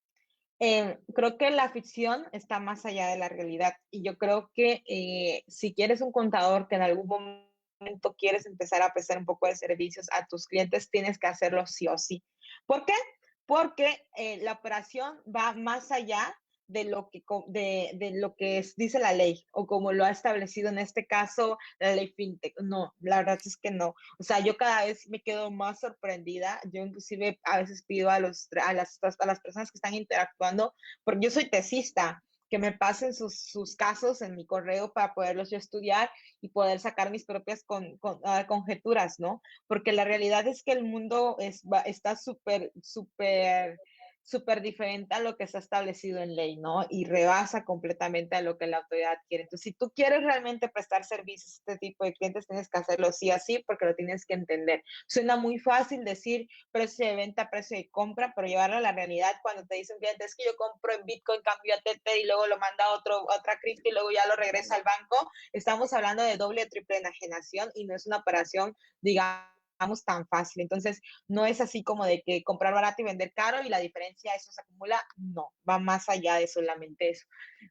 Creo que la ficción está más allá de la realidad y yo creo que si quieres un contador que en algún momento quieres empezar a prestar un poco de servicios a tus clientes, tienes que hacerlo sí o sí. ¿Por qué? Porque la operación va más allá de lo que dice la ley o como lo ha establecido en este caso la ley FinTech. No, la verdad es que no. O sea, yo cada vez me quedo más sorprendida. Yo inclusive a veces pido a las personas que están interactuando, porque yo soy tesista, que me pasen sus casos en mi correo para poderlos yo estudiar y poder sacar mis propias conjeturas, ¿no? Porque la realidad es que el mundo está súper diferente a lo que está establecido en ley, ¿no? Y rebasa completamente a lo que la autoridad quiere. Entonces, si tú quieres realmente prestar servicios a este tipo de clientes, tienes que hacerlo sí así porque lo tienes que entender. Suena muy fácil decir precio de venta, precio de compra, pero llevarlo a la realidad cuando te dicen, cliente, es que yo compro en Bitcoin, cambio a Tether y luego lo manda a otra cripto y luego ya lo regresa al banco, estamos hablando de doble o triple enajenación y no es una operación, digamos, tan fácil. Entonces, no es así como de que comprar barato y vender caro y la diferencia eso se acumula. No, va más allá de solamente eso.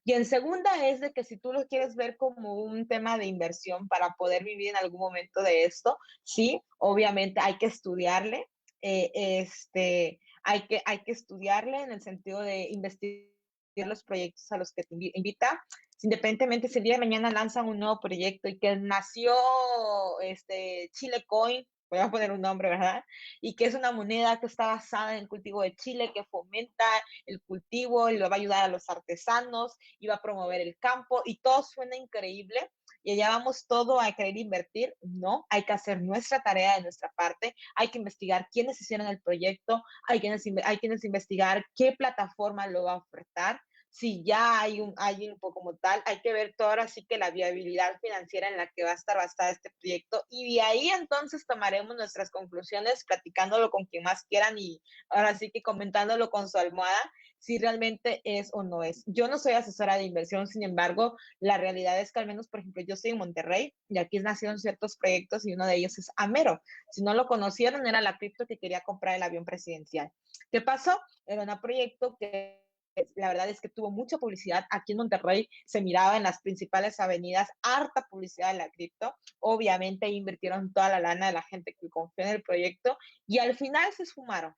Y en segunda es de que si tú lo quieres ver como un tema de inversión para poder vivir en algún momento de esto, sí, obviamente hay que estudiarle. Hay que estudiarle en el sentido de investigar los proyectos a los que te invita, independientemente si el día de mañana lanzan un nuevo proyecto y que nació Chile Coin, voy a poner un nombre, ¿verdad? Y que es una moneda que está basada en el cultivo de Chile, que fomenta el cultivo y lo va a ayudar a los artesanos y va a promover el campo y todo suena increíble y allá vamos todo a querer invertir. No, hay que hacer nuestra tarea de nuestra parte, hay que investigar quiénes hicieron el proyecto, hay quienes investigar qué plataforma lo va a ofertar, si ya hay un poco como tal, hay que ver todo ahora sí que la viabilidad financiera en la que va a estar basada este proyecto y de ahí entonces tomaremos nuestras conclusiones platicándolo con quien más quieran y ahora sí que comentándolo con su almohada si realmente es o no es. Yo no soy asesora de inversión, sin embargo, la realidad es que al menos, por ejemplo, yo soy en Monterrey y aquí nacieron ciertos proyectos y uno de ellos es Amero. Si no lo conocieron, era la cripto que quería comprar el avión presidencial. ¿Qué pasó? Era un proyecto que la verdad es que tuvo mucha publicidad. Aquí en Monterrey se miraba en las principales avenidas harta publicidad de la cripto. Obviamente invirtieron toda la lana de la gente que confió en el proyecto y al final se esfumaron.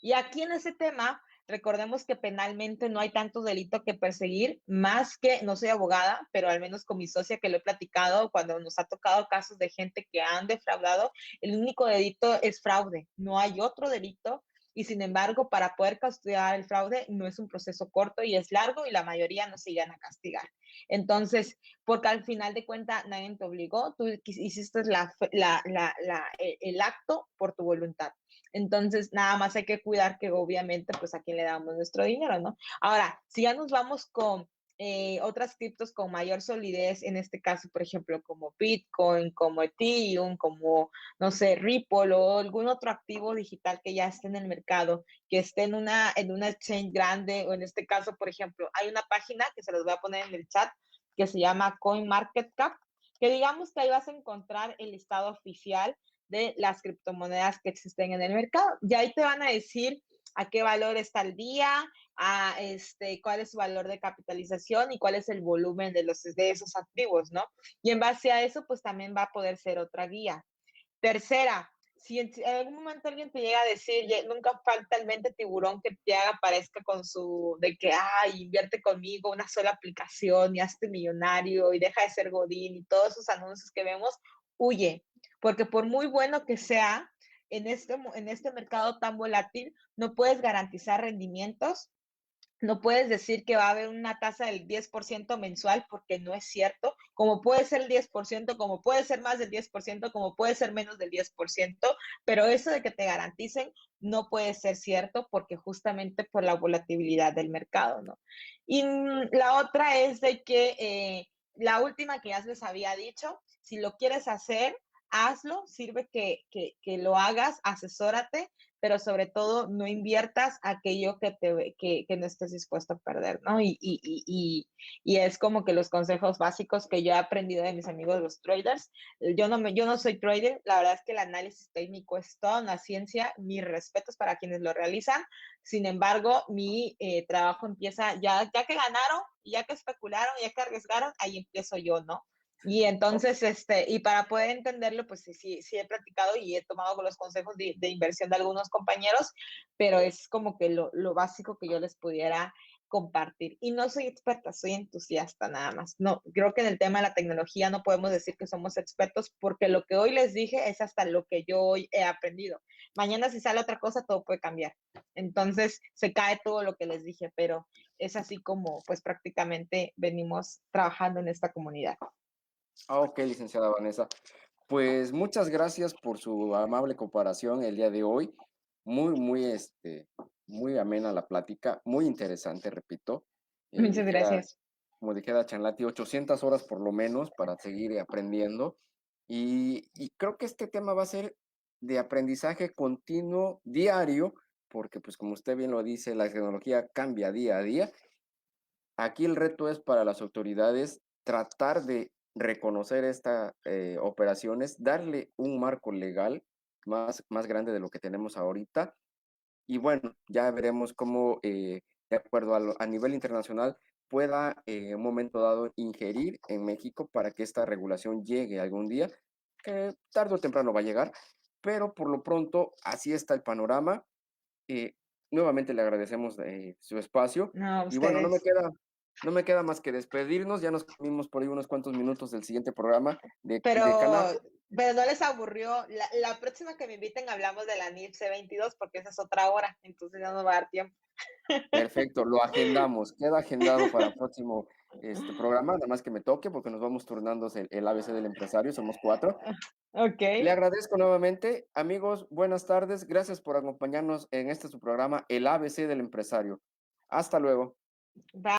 Y aquí en ese tema, recordemos que penalmente no hay tanto delito que perseguir, más que, no soy abogada, pero al menos con mi socia que lo he platicado, cuando nos ha tocado casos de gente que han defraudado, el único delito es fraude, no hay otro delito. Y sin embargo, para poder castigar el fraude no es un proceso corto y es largo y la mayoría no se llegan a castigar. Entonces, porque al final de cuentas nadie te obligó, tú hiciste el acto por tu voluntad. Entonces, nada más hay que cuidar que obviamente, pues a quién le damos nuestro dinero, ¿no? Ahora, si ya nos vamos con otras criptos con mayor solidez, en este caso, por ejemplo, como Bitcoin, como Ethereum, como, no sé, Ripple o algún otro activo digital que ya esté en el mercado, que esté en una exchange grande, o en este caso, por ejemplo, hay una página que se los voy a poner en el chat que se llama CoinMarketCap, que digamos que ahí vas a encontrar el listado oficial de las criptomonedas que existen en el mercado. Y ahí te van a decir a qué valor está el día, cuál es su valor de capitalización y cuál es el volumen de esos activos, ¿no? Y en base a eso, pues también va a poder ser otra guía. Tercera, si en algún momento alguien te llega a decir, nunca falta el mente tiburón que te haga aparezca con su, de que, ay, invierte conmigo una sola aplicación y hazte millonario y deja de ser godín y todos esos anuncios que vemos, huye, porque por muy bueno que sea, en este mercado tan volátil, no puedes garantizar rendimientos, no puedes decir que va a haber una tasa del 10% mensual porque no es cierto, como puede ser el 10%, como puede ser más del 10%, como puede ser menos del 10%, pero eso de que te garanticen no puede ser cierto porque justamente por la volatilidad del mercado, ¿no? Y la otra es de que la última que ya les había dicho, si lo quieres hacer, hazlo, sirve que lo hagas, asesórate, pero sobre todo no inviertas aquello que no estés dispuesto a perder, ¿no? Y es como que los consejos básicos que yo he aprendido de mis amigos los traders. Yo no soy trader, la verdad es que el análisis técnico es toda una ciencia, mis respetos para quienes lo realizan. Sin embargo, mi trabajo empieza ya que ganaron, ya que especularon, ya que arriesgaron, ahí empiezo yo, ¿no? Y Ok. entonces, y para poder entenderlo, pues sí he practicado y he tomado los consejos de inversión de algunos compañeros, pero es como que lo básico que yo les pudiera compartir. Y no soy experta, soy entusiasta nada más. No, creo que en el tema de la tecnología no podemos decir que somos expertos porque lo que hoy les dije es hasta lo que yo hoy he aprendido. Mañana si sale otra cosa, todo puede cambiar. Entonces se cae todo lo que les dije, pero es así como pues prácticamente venimos trabajando en esta comunidad. Ok, licenciada Vanessa. Pues muchas gracias por su amable comparación el día de hoy. Muy amena la plática, muy interesante, repito. Muchas gracias. Como dijera Chanlati, 800 horas por lo menos para seguir aprendiendo. Y creo que este tema va a ser de aprendizaje continuo, diario, porque pues como usted bien lo dice, la tecnología cambia día a día. Aquí el reto es para las autoridades tratar de reconocer estas operaciones, darle un marco legal más grande de lo que tenemos ahorita. Y bueno, ya veremos cómo, de acuerdo a nivel internacional, pueda en un momento dado ingerir en México para que esta regulación llegue algún día, que tarde o temprano va a llegar, pero por lo pronto así está el panorama. Eh, Nuevamente le agradecemos su espacio No, y bueno, ustedes. no me queda más que despedirnos, ya nos comimos por ahí unos cuantos minutos del siguiente programa Pero, de Canal. pero no les aburrió. La próxima que me inviten hablamos de la NIF C22 porque esa es otra hora, entonces ya no va a dar tiempo. Perfecto, lo agendamos, queda agendado para el próximo programa, nada más que me toque porque nos vamos turnando el ABC del empresario, somos 4. Ok. Le agradezco nuevamente, amigos, buenas tardes, gracias por acompañarnos en este su programa, el ABC del empresario. Hasta luego. Bye.